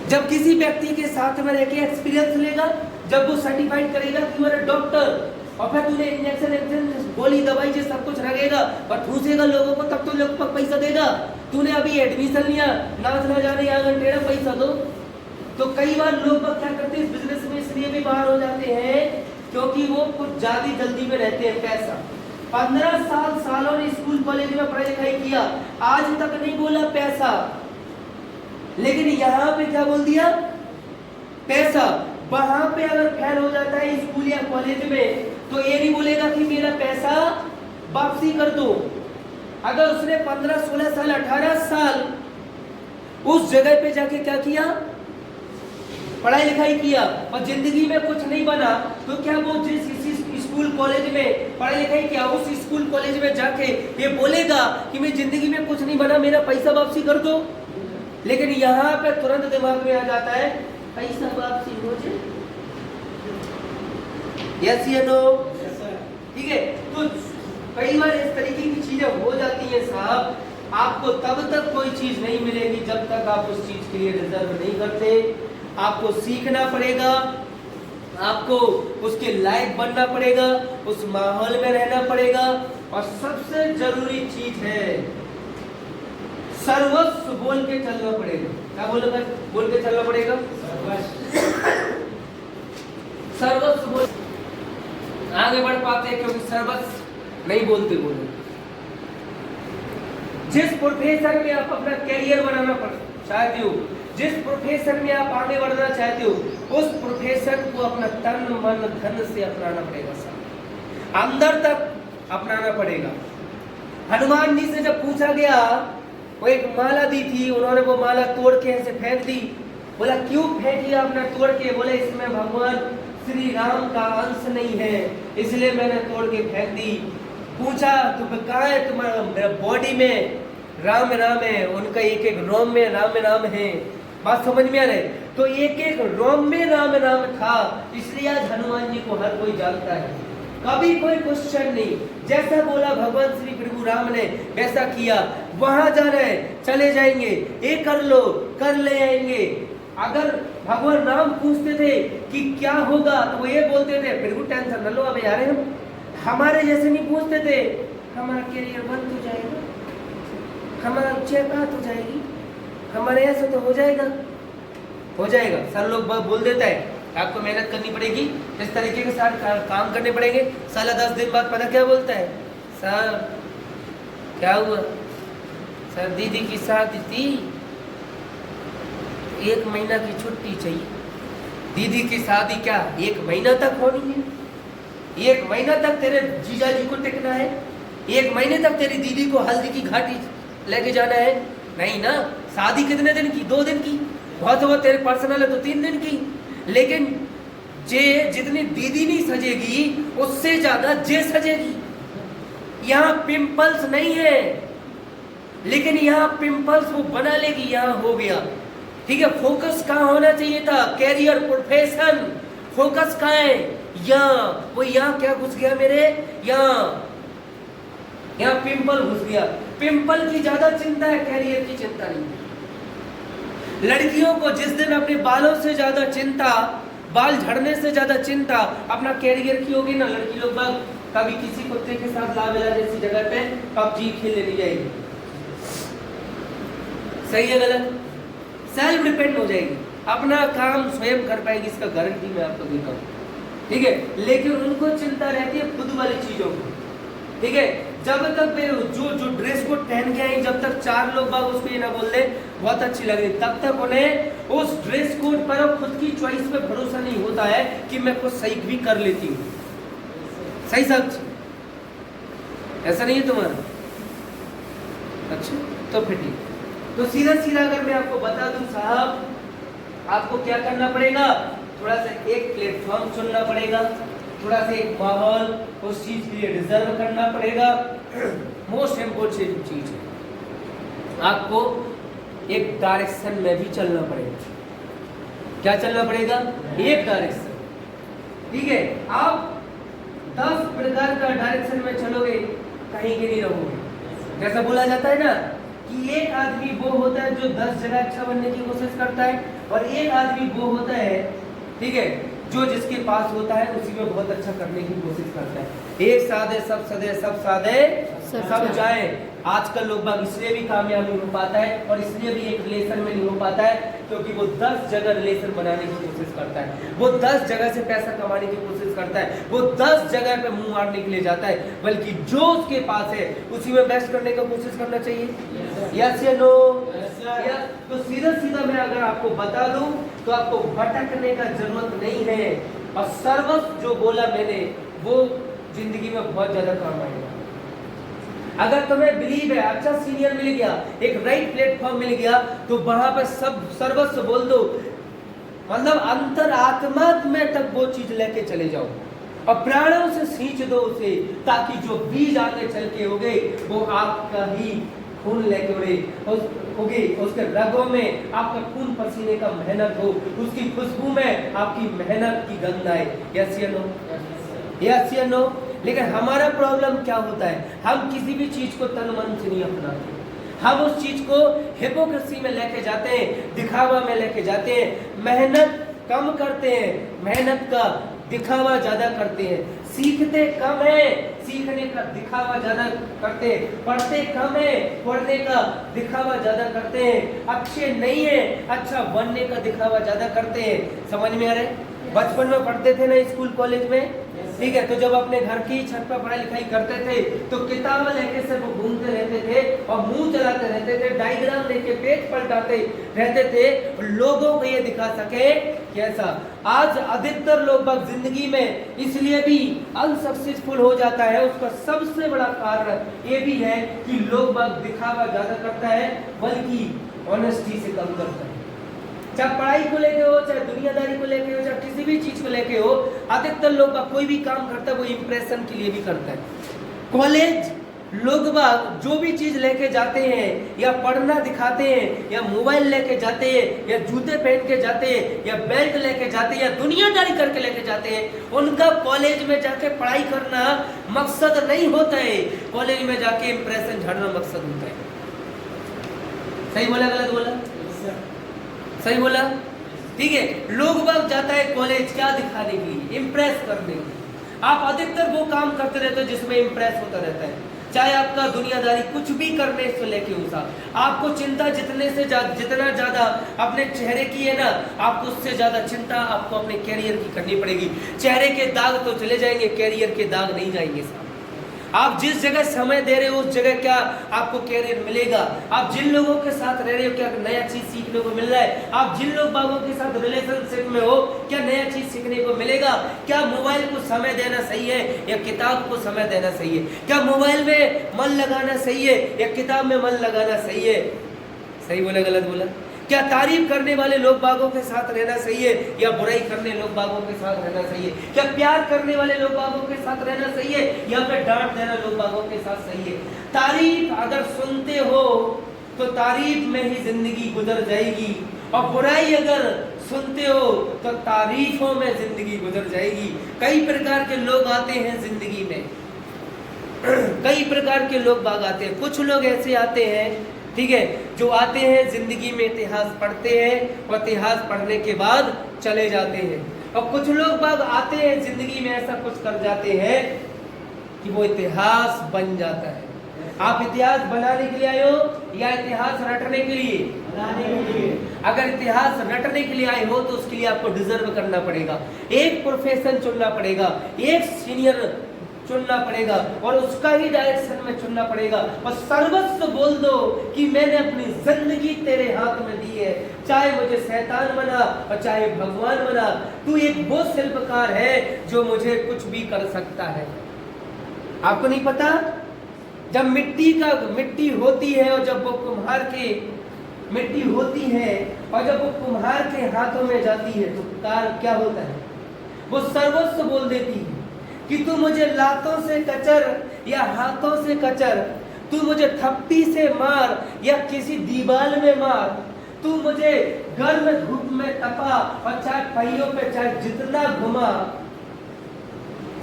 जब किसी व्यक्ति के साथ में रह के एक्सपीरियंस लेगा, जब वो सर्टिफाइड करेगा कि वो डॉक्टर, और फिर तूने इंजेक्शन गोली दवाई जो सब कुछ लगेगा और ठूसेगा लोगों को, तब तो लोग पैसा देगा। तूने अभी एडमिशन लिया, नाच ना जाने यहाँ घंटे पैसा दो। तो कई बार लोग क्या करते हैं, इस बिजनेस में इसलिए भी बाहर हो जाते हैं क्योंकि वो कुछ ज्यादा जल्दी में रहते हैं। पैसा 15 सालों ने स्कूल कॉलेज में पढ़ाई लिखाई किया, आज तक नहीं बोला पैसा, लेकिन यहाँ पे क्या बोल दिया, पैसा। वहां पे अगर फेल हो जाता है स्कूल या कॉलेज में, तो ये नहीं बोलेगा कि मेरा पैसा वापसी कर दो। अगर उसने 15, 16 साल, 18 साल उस जगह पे जाके क्या किया, पढ़ाई लिखाई किया, और जिंदगी में कुछ नहीं बना, तो क्या वो जिस स्कूल कॉलेज में पढ़ाई लिखाई किया, उस स्कूल कॉलेज में जाके ये बोलेगा कि मैं जिंदगी में कुछ नहीं बना, मेरा पैसा वापसी कर दो? लेकिन यहाँ पे तुरंत दिमाग में आ जाता है पैसा वापसी हो जाए। यस या नो? ठीक है। तो कई बार इस तरीके की चीजें हो जाती हैं साहब। आपको तब तक कोई चीज नहीं मिलेगी जब तक आप उस चीज के लिए रिजर्व नहीं करते। आपको सीखना पड़ेगा, आपको उसके लायक बनना पड़ेगा, उस माहौल में रहना पड़ेगा, और सबसे जरूरी चीज है सर्वस्व बोल के चलना पड़ेगा। क्या बोल के चलना पड़ेगा? सर्वस्व बोल आगे बढ़ पाते हैं, क्योंकि सर्वस्व नहीं बोलते। जिस प्रोफेशन में आप अपना कैरियर बनाना चाहते हो, जिस प्रोफेशन में आप आगे बढ़ना चाहते हो, उस प्रोफेशन को अपना तन मन धन से अपनाना पड़ेगा साहब, अंदर तक अपनाना पड़ेगा। हनुमान जी से जब पूछा गया, वो एक माला दी थी, उन्होंने वो माला तोड़ के ऐसे फेंक दी। बोला क्यों फेंकी आपने तोड़ के? बोले इसमें भगवान श्री राम का अंश नहीं है, इसलिए मैंने तोड़ के फेंक दी। पूछा तो कहाँ है तुम्हारा? मेरा बॉडी में राम राम है, उनका एक एक रोम में राम राम है। बात समझ में आ रहे? तो एक एक रोम में राम राम था, इसलिए आज हनुमान जी को हर कोई जानता है। कभी कोई क्वेश्चन नहीं, जैसा बोला भगवान श्री प्रभु राम ने वैसा किया। वहां जाना है चले जाएंगे, ये कर लो कर ले आएंगे। अगर भगवान राम पूछते थे कि क्या होगा, तो वो ये बोलते थे प्रभु टेंशन न लो, अब यार हमारे जैसे नहीं पूछते थे, हमारा करियर बंद हो जाएगा, हमारा चेकआउट हो जाएगी, हमारे ऐसा तो हो जाएगा। हो जाएगा। सर लोग बोल देता है आपको मेहनत करनी पड़ेगी, इस तरीके के साथ काम करने पड़ेंगे। साला 10 दिन बाद पता क्या बोलता है, सर क्या हुआ, सर दीदी की शादी थी, 1 महीना की छुट्टी चाहिए। दीदी की शादी क्या 1 महीना तक होनी है? 1 महीना तक तेरे जीजा जी को टिकना है? 1 महीने तक तेरी दीदी को हल्दी की घाटी लेके जाना है? नहीं ना। शादी कितने दिन की? 2 दिन की, बहुत हुआ तेरे पर्सनल है तो 3 दिन की। लेकिन जे जितनी दीदी नहीं सजेगी उससे ज्यादा जे सजेगी। यहाँ पिंपल्स नहीं है, लेकिन यहाँ पिंपल्स वो बना लेगी, यहाँ हो गया। ठीक है, फोकस कहाँ होना चाहिए था? कैरियर, प्रोफेशन, फोकस कहाँ है? यहाँ। वो यहाँ क्या घुस गया मेरे? यहाँ पिंपल घुस गया। पिंपल की ज्यादा चिंता है, कैरियर की चिंता नहीं। लड़कियों को जिस दिन अपने बालों से ज्यादा चिंता, बाल झड़ने से ज्यादा चिंता अपना कैरियर की होगी ना, लड़की लोग बाग कभी किसी कुत्ते के साथ लावेला जैसी जगह पे पबजी खेलने नहीं जाएगी। सही है गलत? सेल्फ डिपेंड हो जाएगी, अपना काम स्वयं कर पाएगी, इसका गारंटी मैं आपको देता हूँ। ठीक है, लेकिन उनको चिंता रहती है खुद वाली चीजों को। ठीक है, जब तक जो ड्रेस को पहन के आई, जब तक 4 लोग बाग उसको ये ना बोल दे बहुत अच्छी लग रही, तब तक उन्हें उस ड्रेस कोड पर और खुद की चॉइस पे भरोसा नहीं होता है कि मैं कुछ सही भी कर लेती हूँ। सही सच ऐसा नहीं है तुम्हारा? अच्छा तो फिर ठीक। तो सीधा सीधा अगर मैं आपको बता दूं साहब, आपको क्या करना पड़ेगा? थोड़ा सा एक प्लेटफॉर्म चुनना पड़ेगा, थोड़ा सा एक माहौल उस चीज के लिए रिजर्व करना पड़ेगा। मोस्ट इम्पोर्टेंट चीज है, आपको एक डायरेक्शन में भी चलना पड़ेगा। क्या चलना पड़ेगा? एक डायरेक्शन। ठीक है, आप 10 प्रकार का डायरेक्शन में चलोगे कहीं के नहीं रहोगे। जैसा बोला जाता है ना कि एक आदमी वो होता है जो 10 जगह अच्छा बनने की कोशिश करता है, और एक आदमी वो होता है, ठीक है, जो जिसके पास होता है उसी में बहुत अच्छा करने की कोशिश करता है। एक साधे सब सदे, सब साधे सब जाए। आजकल लोग बाग इसलिए भी कामयाब नहीं हो पाता है, और इसलिए भी एक रिलेशन में नहीं हो पाता है क्योंकि वो 10 जगह रिलेशन बनाने की कोशिश करता है, वो 10 जगह से पैसा कमाने की कोशिश करता है, वो 10 जगह पे मुंह मारने के लिए जाता है, बल्कि जो उसके पास है उसी में बेस्ट करने की कोशिश करना चाहिए। यस या नो? तो सीधा सीधा मैं अगर आपको बता दूं तो आपको भटकने का जरूरत नहीं है, और सर्वस्व जो बोला मैंने वो जिंदगी में बहुत ज्यादा काम आएगा। अगर तुम्हें बिलीव है, अच्छा सीनियर मिल गया, एक राइट प्लेटफॉर्म मिल गया, तो वहां पर सब सर्वस्व बोल दो, मतलब अंतरात्मा में तक वो चीज लेके चले जाओ और प्राणों से सींच दो उसे, ताकि जो बीज आगे चल के होगे वो आपका ही खून लेके उड़े, उसके रगों में आपका खून पसीने का मेहनत हो, उसकी खुशबू में आपकी मेहनत की गंध आए। यस या नो? यस या नो? लेकिन हमारा प्रॉब्लम क्या होता है, हम किसी भी चीज को तन मन से नहीं अपनाते, हम उस चीज को हिपोक्रेसी में लेके जाते हैं, दिखावा में लेके जाते हैं, मेहनत कम करते हैं, मेहनत का दिखावा ज्यादा करते हैं, सीखते कम है, सीखने का दिखावा ज्यादा करते हैं, पढ़ते कम है, पढ़ने का दिखावा ज्यादा करते हैं, अच्छे नहीं है, अच्छा बनने का दिखावा ज्यादा करते हैं। समझ में आ रहा है? बचपन में पढ़ते थे ना स्कूल कॉलेज में, ठीक है, तो जब अपने घर की छत पर पढ़ाई लिखाई करते थे तो किताब लेके सब घूमते रहते थे और मुंह चलाते रहते थे, डायग्राम लेके पेज पलटाते रहते थे, लोगों को ये दिखा सके कैसा। आज अधिकतर लोग बाग जिंदगी में इसलिए भी अनसक्सेसफुल हो जाता है, उसका सबसे बड़ा कारण ये भी है कि लोग बाग दिखावा ज्यादा करता है बल्कि ऑनेस्टी से कम करता है। चाहे पढ़ाई को लेके हो, चाहे दुनियादारी को लेके हो, चाहे किसी भी चीज को लेके हो, अधिकतर लोग का कोई भी काम करता है वो इंप्रेशन के लिए भी करता है। कॉलेज लोग बाग जो भी चीज लेके जाते हैं, या पढ़ना दिखाते हैं, या मोबाइल लेके जाते हैं, या जूते पहन के जाते हैं, या बेल्ट लेके जाते हैं, या दुनियादारी करके लेके जाते हैं, उनका कॉलेज में जाके पढ़ाई करना मकसद नहीं होता है, कॉलेज में जाके इंप्रेशन झाड़ना मकसद होता है। सही बोला गलत बोला? सही बोला? ठीक है, लोग बाग जाता है कॉलेज क्या दिखाने के लिए? इंप्रेस करने के लिए। आप अधिकतर वो काम करते रहते हो जिसमें इंप्रेस होता रहता है। चाहे आपका दुनियादारी कुछ भी करने से लेके उसा, आपको चिंता जितना ज्यादा अपने चेहरे की है ना, आपको उससे ज्यादा चिंता आपको अपने कैरियर की करनी पड़ेगी। चेहरे के दाग तो चले जाएंगे, कैरियर के दाग नहीं जाएंगे साहब। आप जिस जगह समय दे रहे हो उस जगह क्या आपको कैरियर मिलेगा। आप जिन लोगों के साथ रह रहे हो क्या नया चीज सीखने को मिल रहा है। आप जिन लोग बागों के साथ रिलेशनशिप में हो क्या नया चीज सीखने को मिलेगा। क्या मोबाइल को समय देना सही है या किताब को समय देना सही है। क्या मोबाइल में मन लगाना सही है या किताब में मन लगाना सही है। सही बोला गलत बोला। क्या तारीफ करने वाले लोग बागों के साथ रहना सही है या बुराई करने लोग बागों के साथ रहना सही है। क्या प्यार करने वाले लोग बागों के साथ रहना सही है या फिर डांट देना लोग बागों के साथ सही है। तारीफ अगर सुनते हो तो तारीफ में ही जिंदगी गुजर जाएगी, और बुराई अगर सुनते हो तो तारीफों में जिंदगी गुजर जाएगी। कई प्रकार के लोग आते हैं जिंदगी में, कई प्रकार के लोग बाग आते हैं। कुछ लोग ऐसे आते हैं, ठीक है, जो आते हैं जिंदगी में इतिहास पढ़ते हैं और इतिहास पढ़ने के बाद चले जाते हैं। और कुछ लोग बाग आते हैं जिंदगी में ऐसा कुछ कर जाते हैं कि वो इतिहास बन जाता है। आप इतिहास बनाने के लिए आए हो या इतिहास रटने के लिए? बनाने के लिए। अगर इतिहास रटने के लिए आए हो तो उसके लिए आपको डिजर्व करना पड़ेगा, एक प्रोफेशन चुनना पड़ेगा, एक सीनियर चुनना पड़ेगा और उसका ही डायरेक्शन में चुनना पड़ेगा। और सर्वस्व बोल दो कि मैंने अपनी जिंदगी तेरे हाथ में दी है, चाहे मुझे शैतान बना और चाहे भगवान बना, तू एक वो शिल्पकार है जो मुझे कुछ भी कर सकता है। आपको नहीं पता, जब मिट्टी होती है और जब वो कुम्हार के मिट्टी होती है और जब वो कुम्हार के हाथों में जाती है तो क्या होता है, वो सर्वस्व बोल देती है कि तू मुझे लातों से कचर या हाथों से कचर, तू मुझे थप्पी से मार या किसी दीवार में मार, तू मुझे गर्म धूप में तपा और चाहे पहियों पे चाहे जितना घुमा,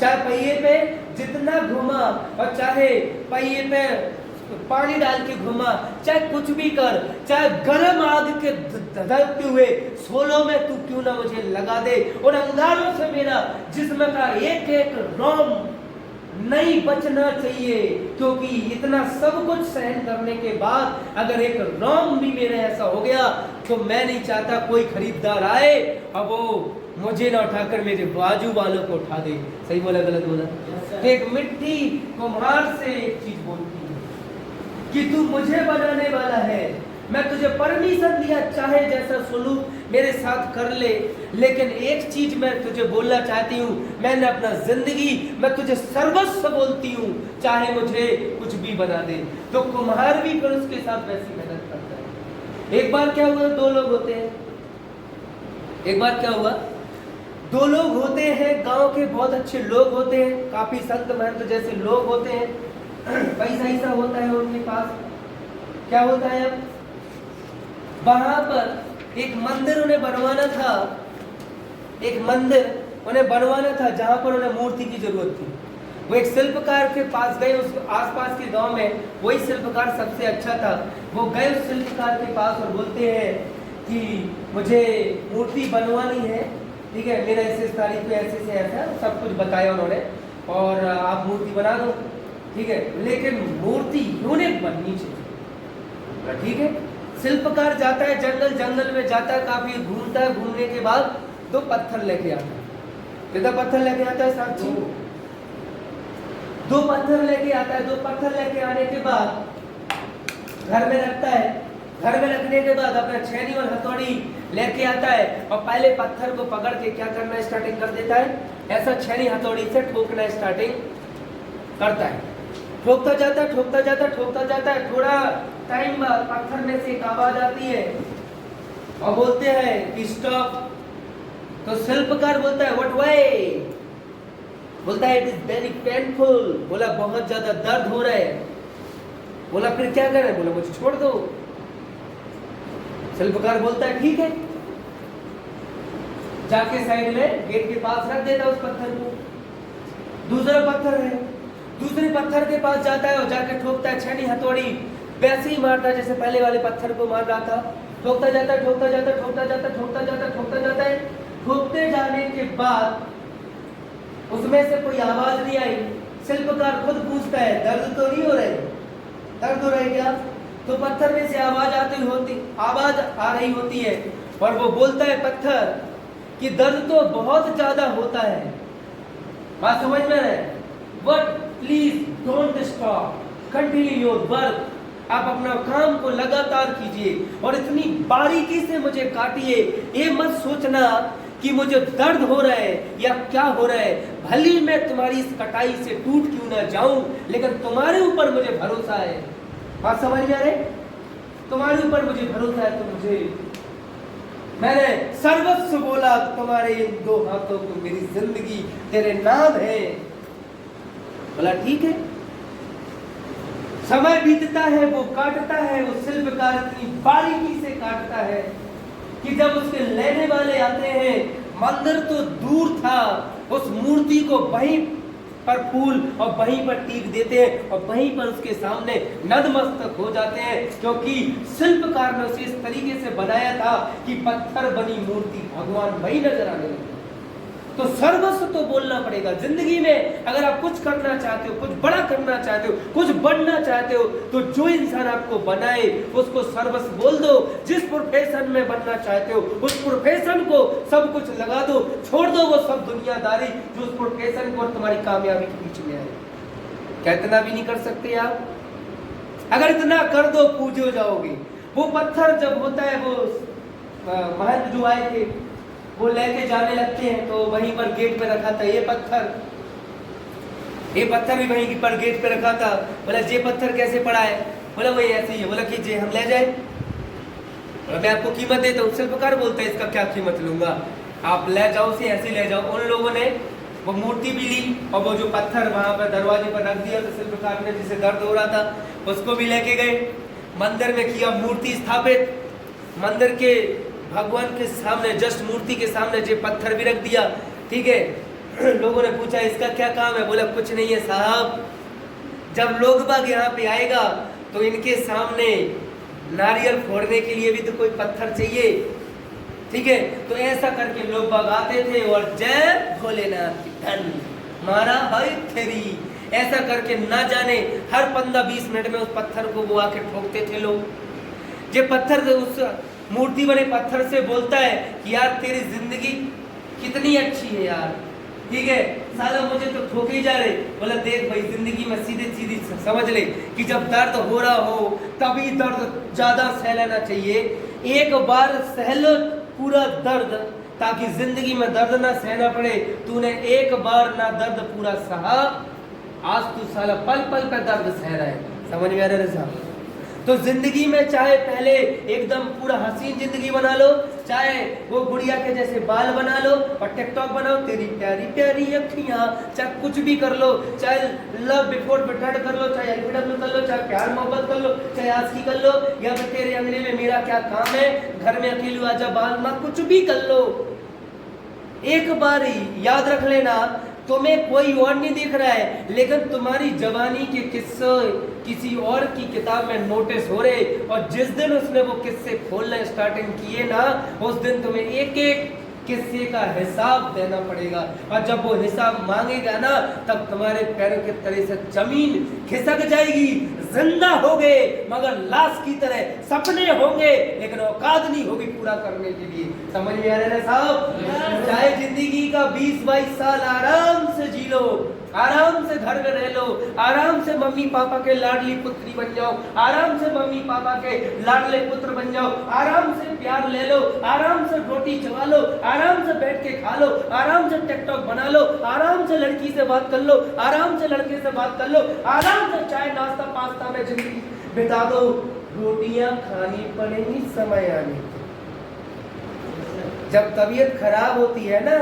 चाहे पहिए पे जितना घुमा और चाहे पहिए पे पानी डाल के घुमा, चाहे कुछ भी कर, चाहे गर्म आग के धधकते हुए सोलों में तू क्यों ना मुझे लगा दे और अंगारों से मेरा जिस्म का एक एक रोम नहीं बचना चाहिए। क्योंकि इतना सब कुछ सहन करने के बाद अगर एक रोम भी मेरा ऐसा हो गया तो मैं नहीं चाहता कोई खरीदार आए और वो मुझे ना उठाकर मेरे बाजू वालों को उठा दे। सही बोला गलत बोला। एक मिट्टी कुम्हार से एक चीज बोलती है कि तू मुझे बनाने वाला है, मैं तुझे परमिशन दिया चाहे जैसा सुलूक मेरे साथ कर ले, लेकिन एक चीज मैं तुझे बोलना चाहती हूँ, मैंने अपना जिंदगी मैं तुझे सर्वस्व बोलती हूँ, चाहे मुझे कुछ भी बना दे। तो कुम्हार भी फिर उसके साथ वैसी मेहनत करता है। एक बार क्या हुआ, दो लोग होते हैं, एक बार क्या हुआ, दो लोग होते हैं, गांव के बहुत अच्छे लोग होते हैं, काफी संत महंत जैसे लोग होते हैं, पैसा ऐसा होता है उनके पास। क्या होता है, अब वहां पर एक मंदिर उन्हें बनवाना था, एक मंदिर उन्हें बनवाना था जहां पर उन्हें मूर्ति की जरूरत थी। वो एक शिल्पकार के पास गए, उस आसपास के गांव में वही शिल्पकार सबसे अच्छा था। वो गए उस शिल्पकार के पास और बोलते हैं कि मुझे मूर्ति बनवानी है, ठीक है, मेरा इस तारीख पे ऐसे से ऐसा सब कुछ बताया उन्होंने, और आप मूर्ति बना दो, ठीक है, लेकिन मूर्ति यूनिक बननी चाहिए। ठीक है, शिल्पकार जाता है जंगल में जाता है, काफी घूमता है, घूमने के बाद दो पत्थर लेके आता है। कितना पत्थर लेके आता है साक्षी? दो पत्थर लेके आता है। दो पत्थर लेके आने के बाद घर में रखता है। घर में रखने के बाद अपना छेनी और हथौड़ी लेके आता है और पहले पत्थर को पकड़ के क्या करना स्टार्टिंग कर देता है, ऐसा छेनी हथौड़ी से ठोकना स्टार्टिंग करता है। ठोकता जाता है, ठोकता जाता है, ठोकता जाता है। थोड़ा टाइम बाद पत्थर में से एक आवाज आती है और बोलते हैं कि स्टॉप। तो शिल्पकार बोलता है व्हाट वे, बोलता है इट इज वेरी पेनफुल, बोला बहुत ज्यादा दर्द हो रहा है। बोला फिर क्या करें, बोला मुझे छोड़ दो। शिल्पकार बोलता है ठीक है, जाके साइड में गेट के पास रख देता उस पत्थर को। दूसरा पत्थर है, दूसरे पत्थर के पास जाता है और जाके ठोकता है छेनी हथौड़ी, वैसे ही मारता है जैसे पहले वाले पत्थर को मार रहा था। ठोकता जाता है, ठोकता जाता है, ठोकता जाता है, ठोकता जाता है, ठोकता जाता है। ठोकते जाने के बाद उसमें से कोई आवाज नहीं आई, शिल्पकार खुद पूछता है दर्द तो नहीं हो रहे, दर्द हो रहा है क्या? तो पत्थर में से आवाज आ रही होती है और वो बोलता है पत्थर कि दर्द तो बहुत ज्यादा होता है। बात समझ में है? But please don't stop, continue your work. आप अपना काम को लगातार कीजिए और इतनी बारीकी से मुझे काटिए। ये मत सोचना कि मुझे दर्द हो रहा है या क्या हो रहा है, भली मैं तुम्हारी इस कटाई से टूट क्यों ना जाऊं, लेकिन तुम्हारे ऊपर मुझे भरोसा है। बात समझ में आ रही? तुम्हारे ऊपर मुझे भरोसा है। तो मैंने सर्वस्व बोला, तुम्हारे इन 2 हाथों को मेरी जिंदगी तेरे नाम है। बोला ठीक है। समय बीतता है, वो काटता है, वो शिल्पकार इतनी बारीकी से काटता है कि जब उसके लेने वाले आते हैं, मंदिर तो दूर था, उस मूर्ति को वहीं पर फूल और वहीं पर टीक देते हैं और वहीं पर उसके सामने नतमस्तक हो जाते हैं, क्योंकि शिल्पकार ने उसे इस तरीके से बनाया था कि पत्थर बनी मूर्ति भगवान वही नजर आने लगे। तो सर्वस्व तो बोलना पड़ेगा जिंदगी में। अगर आप कुछ करना चाहते हो, कुछ बड़ा करना चाहते हो, कुछ बढ़ना चाहते हो, तो जो इंसान आपको बनाए उसको सर्वस्व बोल दो। जिस प्रोफेशन में बनना चाहते हो उस प्रोफेशन को सब कुछ लगा दो, छोड़ दो वो सब दुनियादारी जो उस प्रोफेशन को और तुम्हारी कामयाबी के बीच में है। क्या इतना भी नहीं कर सकते आप? अगर इतना कर दो पूजे हो जाओगे। वो पत्थर जब होता है, वो महंत जो आए थे वो लेके जाने लगते हैं, तो वहीं पर गेट पे रखा था ये पत्थर भी वहीं पर गेट पे रखा था। बोला ये पत्थर कैसे पड़ा है? बोला वही ऐसे ही है। बोला कि जे हम ले जाए? बोला मैं आपको कीमत देता हूँ। शिल्पकार बोलता है इसका क्या कीमत लूंगा, आप ले जाओ, से ऐसे ले जाओ। उन लोगों ने वो मूर्ति भी ली और वो जो पत्थर वहां पर दरवाजे पर रख दिया, तो शिल्पकार ने जिसे दर्द हो रहा था उसको भी लेके गए, मंदिर में किया मूर्ति स्थापित। मंदिर के भगवान के सामने, जस्ट मूर्ति के सामने जो पत्थर भी रख दिया। ठीक है। लोगों ने पूछा इसका क्या काम है? बोला कुछ नहीं है साहब, जब लोग बाग यहाँ पे आएगा तो इनके सामने नारियल फोड़ने के लिए भी तो कोई पत्थर चाहिए। ठीक है। तो ऐसा करके लोग बाग आते थे और जय भोलेनाथ की धन मारा भाई तेरी, ऐसा करके ना जाने हर 15-20 मिनट में उस पत्थर को वो आके ठोकते थे लोग। ये पत्थर उस मूर्ति बने पत्थर से बोलता है कि यार तेरी जिंदगी कितनी अच्छी है यार। ठीक है, साला मुझे तो ठोके ही जा रहे। बोला देख भाई, जिंदगी में सीधी समझ ले कि जब दर्द हो रहा हो तभी दर्द ज्यादा सह लेना चाहिए। एक बार सह लो पूरा दर्द, ताकि जिंदगी में दर्द ना सहना पड़े। तूने एक बार ना दर्द पूरा सहा, आज तू साला पल पल पे दर्द सह रहा है। समझ में आ रहा है साहब? तो जिंदगी में चाहे पहले एकदम पूरा हसीन जिंदगी बना लो, चाहे वो गुड़िया के जैसे बाल बना लो और टिकटॉक बनाओ, तेरी प्यारी प्यारी अखियां, चाहे कुछ भी कर लो, चाहे लव बिफोर बेटेड कर लो, चाहे एलबीडब्ल्यू कर लो, चाहे प्यार मोहब्बत कर लो, चाहे आशिकी कर लो, या फिर तेरे अंगने में मेरा क्या काम है, घर में अकेले आजा बाल माँ, कुछ भी कर लो। एक बार याद रख लेना, तुम्हें कोई और नहीं दिख रहा है, लेकिन तुम्हारी जवानी के किस्से किसी और की किताब में नोटिस हो रहे, और जिस दिन उसने वो किस्से खोलना स्टार्टिंग किए ना, उस दिन तुम्हें एक एक किस्से का हिसाब देना पड़ेगा। और जब वो हिसाब मांगेगा ना, तब तुम्हारे पैरों के तले से जमीन खिसक जाएगी। जिंदा होगे मगर लाश की तरह, सपने होंगे लेकिन औकात नहीं होगी पूरा करने के लिए। समझ में आ रहा है साहब? चाहे जिंदगी का 20-22 साल आराम से जी लो, आराम से घर में रह लो, आराम से मम्मी पापा के लाडली पुत्री बन जाओ, आराम से मम्मी पापा के लाडले पुत्र बन जाओ, आराम से प्यार ले लो, आराम से रोटी चबा लो, आराम से बैठ के खा लो, आराम से टिकटॉक बना लो, आराम से लड़की से बात कर लो, आराम से लड़के से बात कर लो, आराम से चाय नाश्ता पास्ता में जिंदगी बिता दो। रोटियां खानी पड़ेगी समय आने। जब तबीयत खराब होती है ना,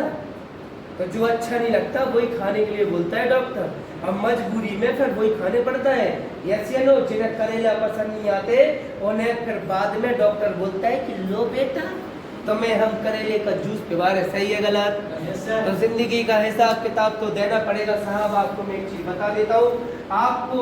तो जो अच्छा नहीं लगता वही खाने के लिए बोलता है डॉक्टर, अब मजबूरी में फिर वही खाने पड़ता है। ऐसे लोग जिन्हें करेला पसंद नहीं आते, उन्हें फिर बाद में डॉक्टर बोलता है कि लो बेटा तुम्हें हम करेले का जूस पिला रहे। सही है गलत? तो जिंदगी का हिसाब किताब तो देना पड़ेगा साहब। आपको मैं एक चीज बता देता हूँ, आपको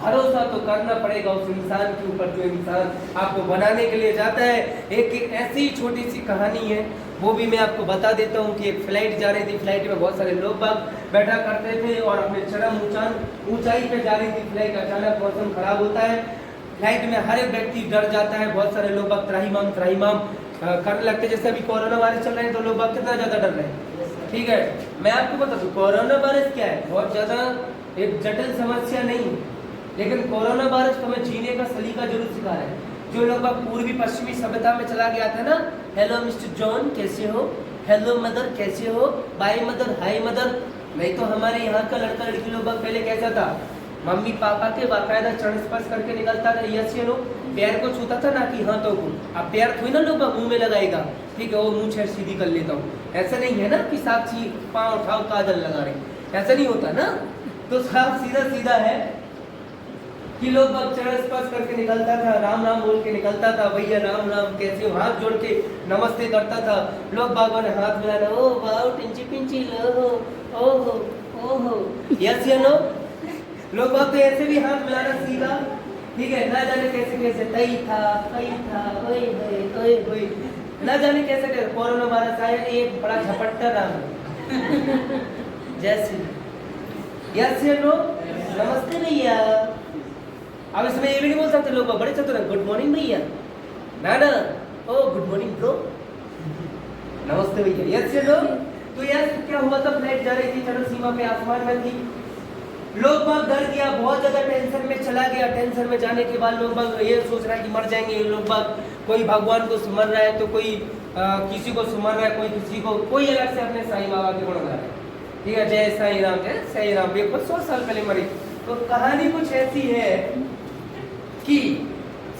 भरोसा तो करना पड़ेगा उस इंसान के ऊपर जो इंसान आपको बनाने के लिए जाता है। एक ऐसी छोटी सी कहानी है, वो भी मैं आपको बता देता हूँ कि एक फ्लाइट जा रही थी, फ्लाइट में बहुत सारे लोग बाग बैठा करते थे और अपने चरम ऊंचाई पे जा रही थी फ्लाइट। अचानक मौसम खराब होता है, फ्लाइट में हर एक व्यक्ति डर जाता है, बहुत सारे लोग बाग त्राहिमाम करने लगते हैं। जैसे अभी कोरोना वायरस चल रहा है तो लोग बाग कितना ज्यादा डर रहे हैं, ठीक है। मैं आपको बता दूं कोरोना वायरस क्या है, बहुत ज्यादा एक जटिल समस्या नहीं है, लेकिन कोरोना वायरस तो हमें जीने का सलीका जरूर सिखा रहा है। जो लोग पूर्वी पश्चिमी सभ्यता में चला गया था ना, हेलो मिस्टर जॉन कैसे हो, हेलो मदर कैसे हो, बाय मदर, हाय मदर। नहीं तो हमारे यहाँ का लड़का लड़की लोग पहले कैसा था, मम्मी पापा के बाकायदा चरण स्पर्श करके निकलता था, यस ये लो, पैर को छूता था ना कि हाँ तो अब पैर थोड़ी ना लोग मुंह में लगाएगा, ठीक है वो मुंह छेड़ सीधी कर लेता हूँ, ऐसा नहीं है ना कि साक्षी पाँव उठाओ काजल लगा रहे, ऐसा नहीं होता ना। तो साफ सीधा है कि लोग चरण स्पर्श करके निकलता था, राम राम बोल के निकलता था, भैया राम राम कैसे हो, हाथ जोड़ के नमस्ते करता था। लोग बागों ने हाथ मिलाना, ओ वाओ टिंची पिंची लो, ओहो यस या नो। लोग बाग तो ऐसे भी हाथ मिलाना सीखा, ठीक है, ना जाने कैसे तई था ओए ना जाने कैसे कोरोना वायरस आया, एक बड़ा झपट्टा राम जैसे यस या नो, नमस्ते भैया। अब इसमें ये भी नहीं बोल सकते लोग बड़े चतुर हैं, गुड मॉर्निंग भैया, ना ओ गुड मॉर्निंग ब्रो, नमस्ते भैया, यस या नो। तो यार क्या हुआ था, फ्लाइट जा रही थी, चलो सीमा पे आसमान में थी, लोग बाग डर गया, बहुत ज्यादा टेंशन में चला गया। टेंशन में जाने के बाद लोग बाग ये सोच रहा है कि मर जाएंगे लोग बाग, कोई भगवान को सुमर रहा है तो कोई किसी को सुमर रहा है, कोई किसी को, कोई अलग से अपने साईं बाबा के गुण गा रहा है, ठीक है, जय साईं राम, जय साईं राम। 100 साल पहले मरी। तो कहानी कुछ ऐसी है कि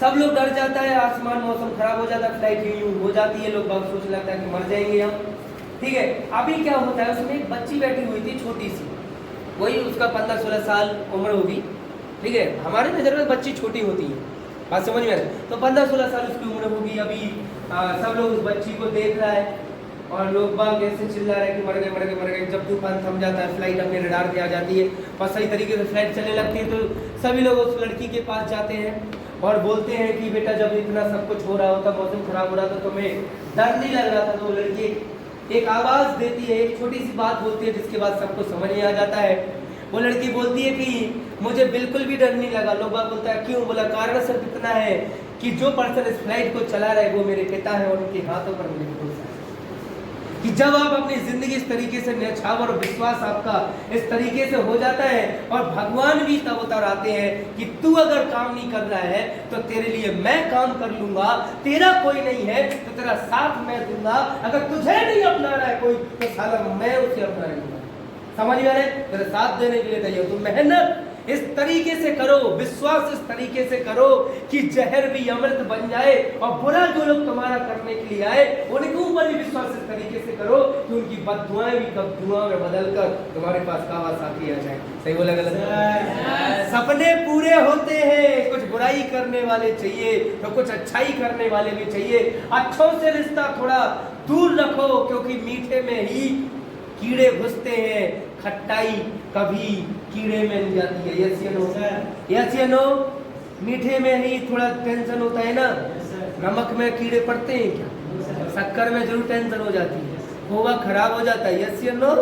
सब लोग डर जाता है, आसमान मौसम खराब हो जाता है, फ्लाइट यूं हो जाती है, लोग बाग सोच लगता है कि मर जाएंगे हम, ठीक है। अभी क्या होता है, उसमें एक बच्ची बैठी हुई थी छोटी सी, वही उसका 15-16 साल उम्र होगी, ठीक है, हमारे नज़र में बच्ची छोटी होती है, बात समझ में। तो 15-16 साल उसकी उम्र होगी अभी। सब लोग उस बच्ची को देख रहा है और लोग बाग ऐसे चिल्ला रहे हैं कि मर गए। जब तूफान थम जाता है, फ्लाइट अपने रडार पे आ जाती है और सही तरीके से फ्लाइट चलने लगती है, तो सभी लोग उस लड़की के पास जाते हैं और बोलते हैं कि बेटा जब इतना सब कुछ हो रहा होता, मौसम खराब हो रहा था, तुम्हें डर नहीं लग रहा था? तो वो लड़की एक आवाज देती है, एक छोटी सी बात बोलती है जिसके बाद सबको समझ में आ जाता है। वो लड़की बोलती है कि मुझे बिल्कुल भी डर नहीं लगा। लोग बात बोलता है क्यों? बोला कारण सिर्फ इतना है कि जो पर्सन इस फ्लाइट को चला रहा है वो मेरे पिता है और उनके हाथों पर मुझे भरोसा है कि जब आप अपनी जिंदगी इस तरीके से न्यौछावर और विश्वास आपका इस तरीके से हो जाता है और भगवान भी तब उतर आते हैं कि तू अगर काम नहीं कर रहा है तो तेरे लिए मैं काम कर लूंगा, तेरा कोई नहीं है तो तेरा साथ मैं दूंगा, अगर तुझे नहीं अपना रहा है कोई तो साला मैं उसे अपना लूंगा। समझ में आ रहा है? तेरे साथ देने के लिए तैयार। तो मेहनत इस तरीके से करो, विश्वास इस तरीके से करो कि जहर भी अमृत बन जाए और बुरा जो लोग तुम्हारा करने के लिए आए उनके ऊपर भी विश्वास इस तरीके से करो कि उनकी बददुआएं भी कब दुआ में बदलकर तुम्हारे पास कावासाकी आ जाए। सही बोला गलत? सपने पूरे होते हैं, कुछ बुराई करने वाले चाहिए तो कुछ अच्छाई करने वाले भी चाहिए। अच्छों से रिश्ता थोड़ा दूर रखो क्योंकि मीठे में ही कीड़े घुसते हैं, खट्टाई कभी कीड़े में नहीं जाती है। यस या नो? यस या नो? मीठे में ही थोड़ा टेंशन होता है ना, नमक में कीड़े पड़ते हैं क्या? शक्कर में जरूर टेंशन हो जाती है, खोवा खराब हो जाता है। यस या नो?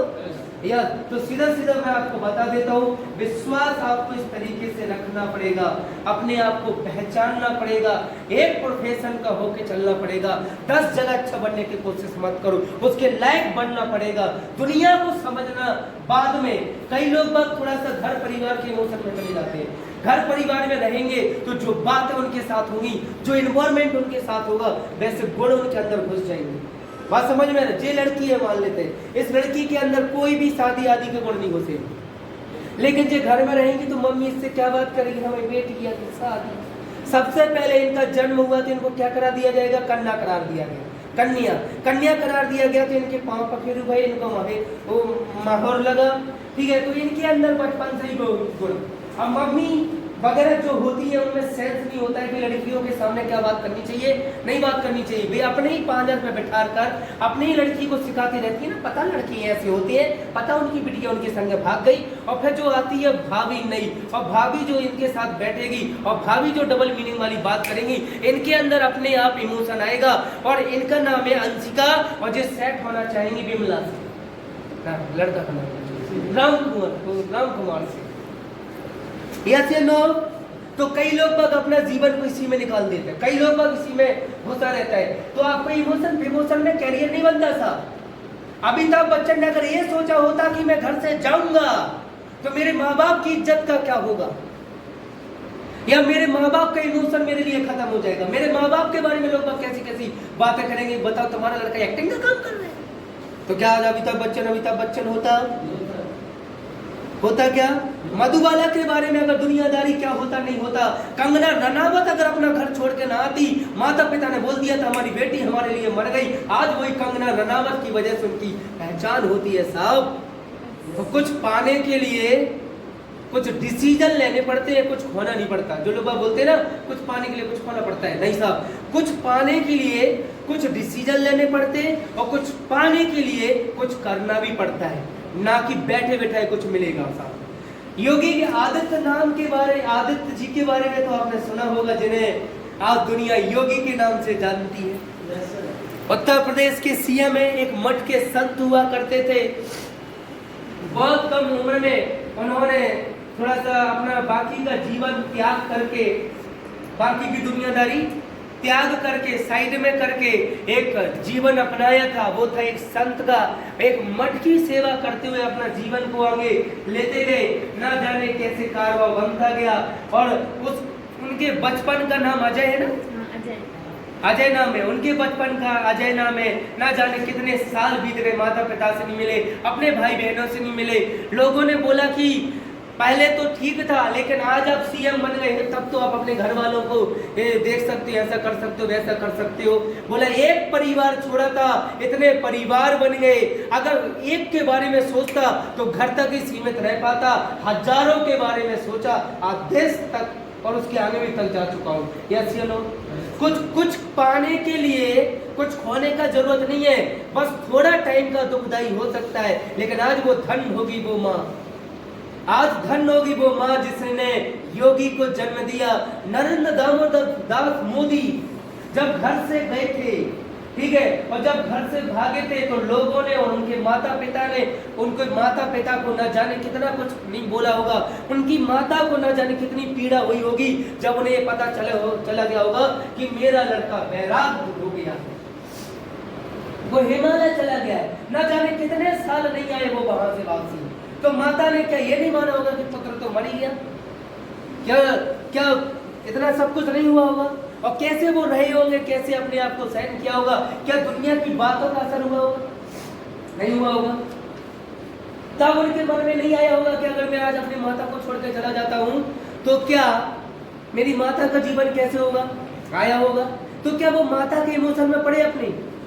या तो सीधा सीधा मैं आपको बता देता हूँ, विश्वास आपको इस तरीके से रखना पड़ेगा, अपने आप को पहचानना पड़ेगा, एक प्रोफेशन का होके चलना पड़ेगा। 10 जगह अच्छा बनने की कोशिश मत करो, उसके लायक बनना पड़ेगा। दुनिया को समझना बाद में। कई लोग बात थोड़ा सा घर परिवार के इमोशन में चले जाते हैं। घर परिवार में रहेंगे तो जो बातें उनके साथ होगी, जो इन्वायरमेंट उनके साथ होगा, वैसे गुण उनके अंदर घुस जाएंगे। बात समझ में? ये लड़की है मान लेते हैं, इस लड़की के अंदर कोई भी शादी आदि के गुण नहीं घुसे, लेकिन जो घर में रहेंगी तो मम्मी इससे क्या बात करेगी, हमें बेटी की शादी। सबसे पहले इनका जन्म हुआ तो इनको क्या करा दिया जाएगा? कन्या करार दिया गया। कन्या करार दिया गया तो इनके पांव पखेरु भाई, इनको माहौर लगा, ठीक है। तो इनके अंदर बचपन से ही गुण। अब मम्मी वगैरह जो होती है उनमें सेंस नहीं होता है कि लड़कियों के सामने क्या बात करनी चाहिए, नहीं बात करनी चाहिए। वे अपने ही पांजर पे बैठा कर अपनी ही लड़की को सिखाती रहती है ना, पता लड़की ऐसी होती है, पता उनकी बिटिया उनके संग भाग गई, और फिर जो आती है भाभी नहीं, और भाभी जो इनके साथ बैठेगी और भाभी जो डबल मीनिंग वाली बात करेंगी, इनके अंदर अपने आप इमोशन आएगा। और इनका नाम है अंशिका, और जो सेट होना चाहेंगी विमला से, लड़का का नाम राम कुमार से। यस या नो? तो कई लोग बाग अपना जीवन को इसी में निकाल देते हैं, कई लोग बाग इसी में घुसा रहता है। तो आपको इमोशन में कैरियर नहीं बनता साहब। अमिताभ बच्चन ने अगर ये सोचा होता कि मैं घर से जाऊंगा तो मेरे माँ बाप की इज्जत का क्या होगा, या मेरे माँ बाप का इमोशन मेरे लिए खत्म हो जाएगा, मेरे माँ बाप के बारे में लोग कैसी कैसी बातें करेंगे, बताओ तुम्हारा लड़का एक्टिंग का काम कर रहा है। तो क्या आज अमिताभ बच्चन होता क्या? मधुबाला के बारे में अगर दुनियादारी क्या होता नहीं होता। कंगना रनावत अगर अपना घर छोड़ के ना आती, माता पिता ने बोल दिया था हमारी बेटी हमारे लिए मर गई, आज वही कंगना रनावत की वजह से उनकी पहचान होती है साहब। तो कुछ पाने के लिए कुछ डिसीजन लेने पड़ते हैं, कुछ खोना नहीं पड़ता। जो लोग बोलते हैं ना कुछ पाने के लिए कुछ खोना पड़ता है, नहीं साहब, कुछ पाने के लिए कुछ डिसीजन लेने पड़ते हैं और कुछ पाने के लिए कुछ करना भी पड़ता है, ना कि बैठे बैठे कुछ मिलेगा साहब। योगी के आदित्य जी के बारे में तो आपने सुना होगा, जिन्हें आज दुनिया योगी के नाम से जानती है। उत्तर प्रदेश के सीएम में एक मठ के संत हुआ करते थे। बहुत कम उम्र में उन्होंने थोड़ा सा अपना बाकी का जीवन त्याग करके, बाकी की दुनियादारी त्याग करके साइड में करके एक जीवन अपनाया था। वो था एक संत का, एक मठ की सेवा करते हुए अपना जीवन को आगे लेते गए। ना जाने कैसे कारवां बनता गया। और उनके बचपन का नाम अजय है ना, अजय नाम है उनके बचपन का, अजय नाम है। ना जाने कितने साल बीत गए, माता पिता से नहीं मिले, अपने भाई बहनों से नहीं मिले। लोगों ने बोला कि पहले तो ठीक था, लेकिन आज आप सीएम बन गए हैं, तब तो आप अपने घर वालों को देख सकते हो, ऐसा कर सकते हो, वैसा कर सकते हो। बोला एक परिवार छोड़ा था, इतने परिवार बन गए। अगर एक के बारे में सोचता तो घर तक ही सीमित रह पाता, हजारों के बारे में सोचा, आज देश तक और उसके आगे भी तक जा चुका हूँ। यस या नो? कुछ पाने के लिए कुछ खोने का जरूरत नहीं है, बस थोड़ा टाइम का दुखदाई हो सकता है। लेकिन आज वो धन होगी वो माँ, आज धन होगी वो माँ जिसने योगी को जन्म दिया। नरेंद्र दामोदर दास मोदी जब घर से गए थे, ठीक है, और जब घर से भागे थे तो लोगों ने और उनके माता पिता ने उनके माता पिता को न जाने कितना कुछ नहीं बोला होगा। उनकी माता को न जाने कितनी पीड़ा हुई होगी जब उन्हें ये पता चला गया होगा कि मेरा लड़का बैराग हो गया, वो हिमालय चला गया। न जाने कितने साल नहीं आए वो वहां से वापसी। तो माता ने क्या ये नहीं माना होगा कि पुत्र तो मर ही गया? क्या इतना सब कुछ नहीं हुआ होगा? और कैसे वो रहे होंगे, कैसे अपने आप को सहन किया होगा? क्या दुनिया की बातों का असर हुआ होगा? नहीं हुआ होगा। तब उनके मन में नहीं आया होगा कि अगर मैं आज अपनी माता को छोड़कर चला जाता हूँ तो क्या मेरी माता का जीवन कैसे होगा? आया होगा। तो क्या वो माता के इमोशन में पड़े,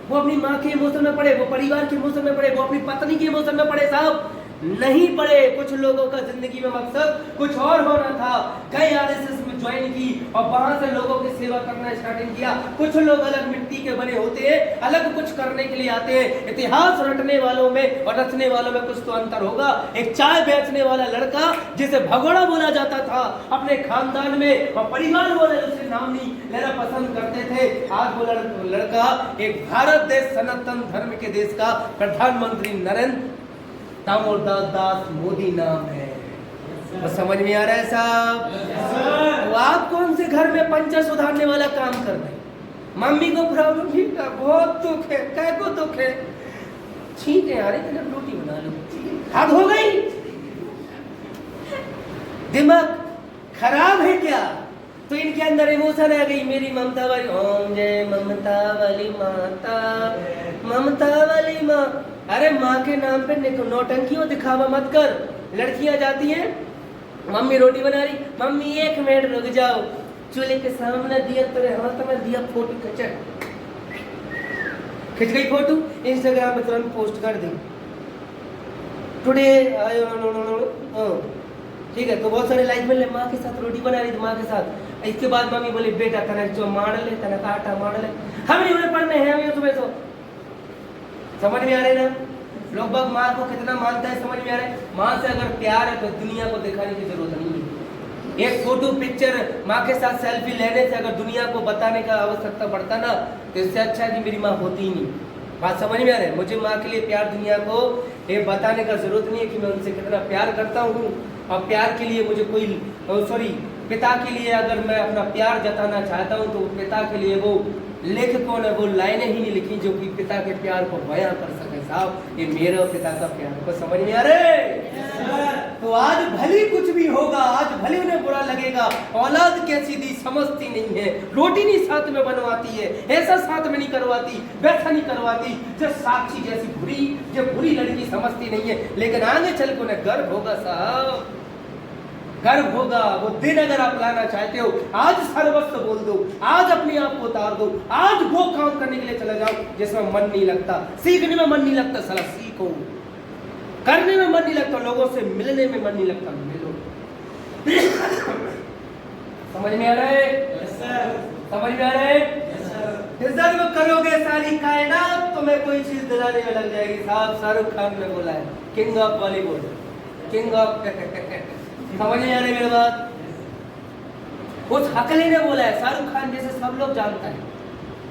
वो अपनी माँ के इमोशन में पड़े, वो परिवार के इमोशन में पड़े, वो अपनी पत्नी के इमोशन में पड़े? साहब नहीं पड़े। कुछ लोगों का जिंदगी में मकसद कुछ और होना था। कई आरएसएस में ज्वाइन की और वहां से लोगों की सेवा करना स्टार्टिंग किया। कुछ लोग अलग मिट्टी के बने होते हैं, अलग कुछ करने के लिए आते हैं। इतिहास रटने वालों में और रचने वालों में कुछ तो अंतर होगा। एक चाय बेचने वाला लड़का जिसे भगोड़ा बोला जाता था अपने खानदान में, और परिवार वाले उसे नाम नहीं लेना पसंद करते थे, आज वो लड़का एक भारत देश सनातन धर्म के देश का प्रधानमंत्री नरेंद्र दामोदर दास मोदी नाम है। तो समझ में आ रहा है साहब? तो आप कौन से घर में पंचा सुधारने वाला काम कर रहे हैं? मम्मी को प्रॉब्लम थी, बहुत दुख है, क्या को दुख है, ठीक है यार इतने रोटी बना लो, हद हो गई, दिमाग खराब है क्या? तो इनके अंदर इमोशन आ गई, मेरी ममता वाली, ओम जय ममता वाली माता, ममता वाली माँ। अरे माँ के नाम पे नौटंकियों दिखावा मत कर। लड़कियां जाती हैं, मम्मी रोटी बना रही, मम्मी 1 मिनट रुक जाओ, चूल्हे के सामने दिया तेरे हाथ में दिया, फोटो खिंच गई फोटो, इंस्टाग्राम में तुरंत पोस्ट कर दी, टुडे ठीक है, तो बहुत सारे लाइक मिले, माँ के साथ रोटी बना रही थी, माँ के साथ। इसके बाद मम्मी बोली बेटा तना जो मार ले, तना का आटा मार ले, हम नहीं उन्हें पढ़ने हैं, हमें तुम्हें तो समझ में आ रहे ना। लोग बाग माँ को कितना मानता है, समझ में आ रहा है। माँ से अगर प्यार है तो दुनिया को दिखाने की जरूरत नहीं है। एक फोटो पिक्चर माँ के साथ सेल्फी लेने से अगर दुनिया को बताने का आवश्यकता पड़ता ना, तो इससे अच्छा कि मेरी माँ होती ही नहीं। बात समझ में आ रहा है। मुझे माँ के लिए प्यार दुनिया को ये बताने का जरूरत नहीं है कि मैं उनसे कितना प्यार करता हूँ। और प्यार के लिए मुझे कोई पिता के लिए अगर मैं अपना प्यार जताना चाहता हूँ तो पिता के लिए वो लेखकों ने वो लाइनें ही नहीं लिखी जो कि पिता के प्यार को बयां कर सके। साहब ये मेरा पिता का प्यार को समझ में आ रहे। तो आज भले कुछ भी होगा, आज भले उन्हें बुरा लगेगा, औलाद कैसी दी समझती नहीं है, रोटी नहीं साथ में बनवाती है, ऐसा साथ में नहीं करवाती, वैसा नहीं करवाती, जो साक्षी जैसी बुरी लड़की समझती नहीं है। लेकिन आगे चल के उन्हें गर्व होगा साहब, गर्व होगा। वो दिन अगर आप लाना चाहते हो, आज सर्वस्व बोल दो, आज अपने आप को उतार दो, आज वो काम करने के लिए चला जाओ जिसमें मन नहीं लगता, सीखने में मन नहीं लगता, साला सीखो, करने में मन नहीं लगता, लोगों से मिलने में मन नहीं लगता, मिलो। समझ में आ रहा है? समझ में आ रहा है? डिजर्व करोगे सारी कायनात, तुम्हें कोई चीज दिलाने में लग जाएगी। साहब शाहरुख खान ने बोला है, king of Bollywood, king of समझ नहीं आ रही मेरी बात। उस हकले ने बोला है, शाहरुख खान जैसे सब लोग जानता है,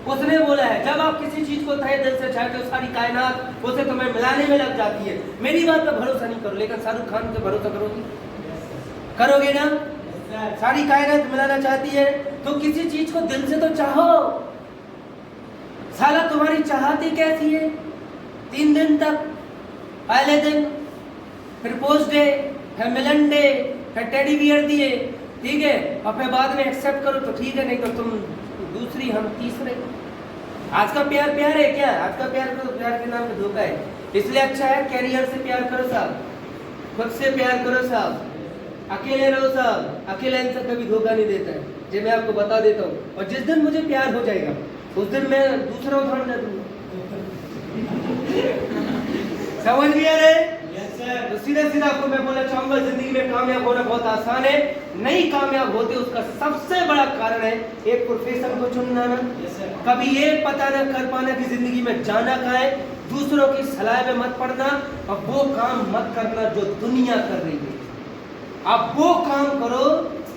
उसने बोला है जब आप किसी चीज को तहे दिल से चाहते हो सारी कायनात उसे तुम्हें मिलाने में लग जाती है। मेरी बात पर भरोसा नहीं करो, लेकिन शाहरुख खान पे भरोसा करोगे, करोगे ना? सारी कायनात मिलाना चाहती है तो किसी चीज को दिल से तो चाहो। साला तुम्हारी चाहती कैसी है? 3 दिन तक, पहले दिन प्रपोज डे, फिर मिलन डे, फिर टेडी बियर दिए, ठीक है, और फिर बाद में एक्सेप्ट करो तो ठीक है, नहीं तो तुम दूसरी हम तीसरे। आज का प्यार प्यार है क्या? आज का प्यार तो प्यार के नाम पे धोखा है। इसलिए अच्छा है कैरियर से प्यार करो साहब, खुद से प्यार करो साहब, अकेले रहो साहब। अकेले इंसान कभी धोखा नहीं देता है, ये मैं आपको बता देता हूँ। और जिस दिन मुझे प्यार हो जाएगा उस दिन मैं दूसरा उदाहरण दे दूंगा। समझ में आ रहे? तो सीधा सीधा आपको मैं बोलना चाहूंगा, जिंदगी में कामयाब होना बहुत आसान है। नहीं कामयाब होते उसका सबसे बड़ा कारण है एक प्रोफेशन को चुनना ना, कभी ये पता न कर पाना कि जिंदगी में जाना कहाँ है, दूसरों की सलाह में मत पड़ना, और वो काम मत करना जो दुनिया कर रही है। आप वो काम करो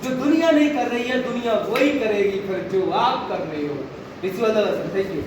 जो दुनिया नहीं कर रही है, दुनिया वही करेगी फिर जो आप कर रहे हो। Thank you.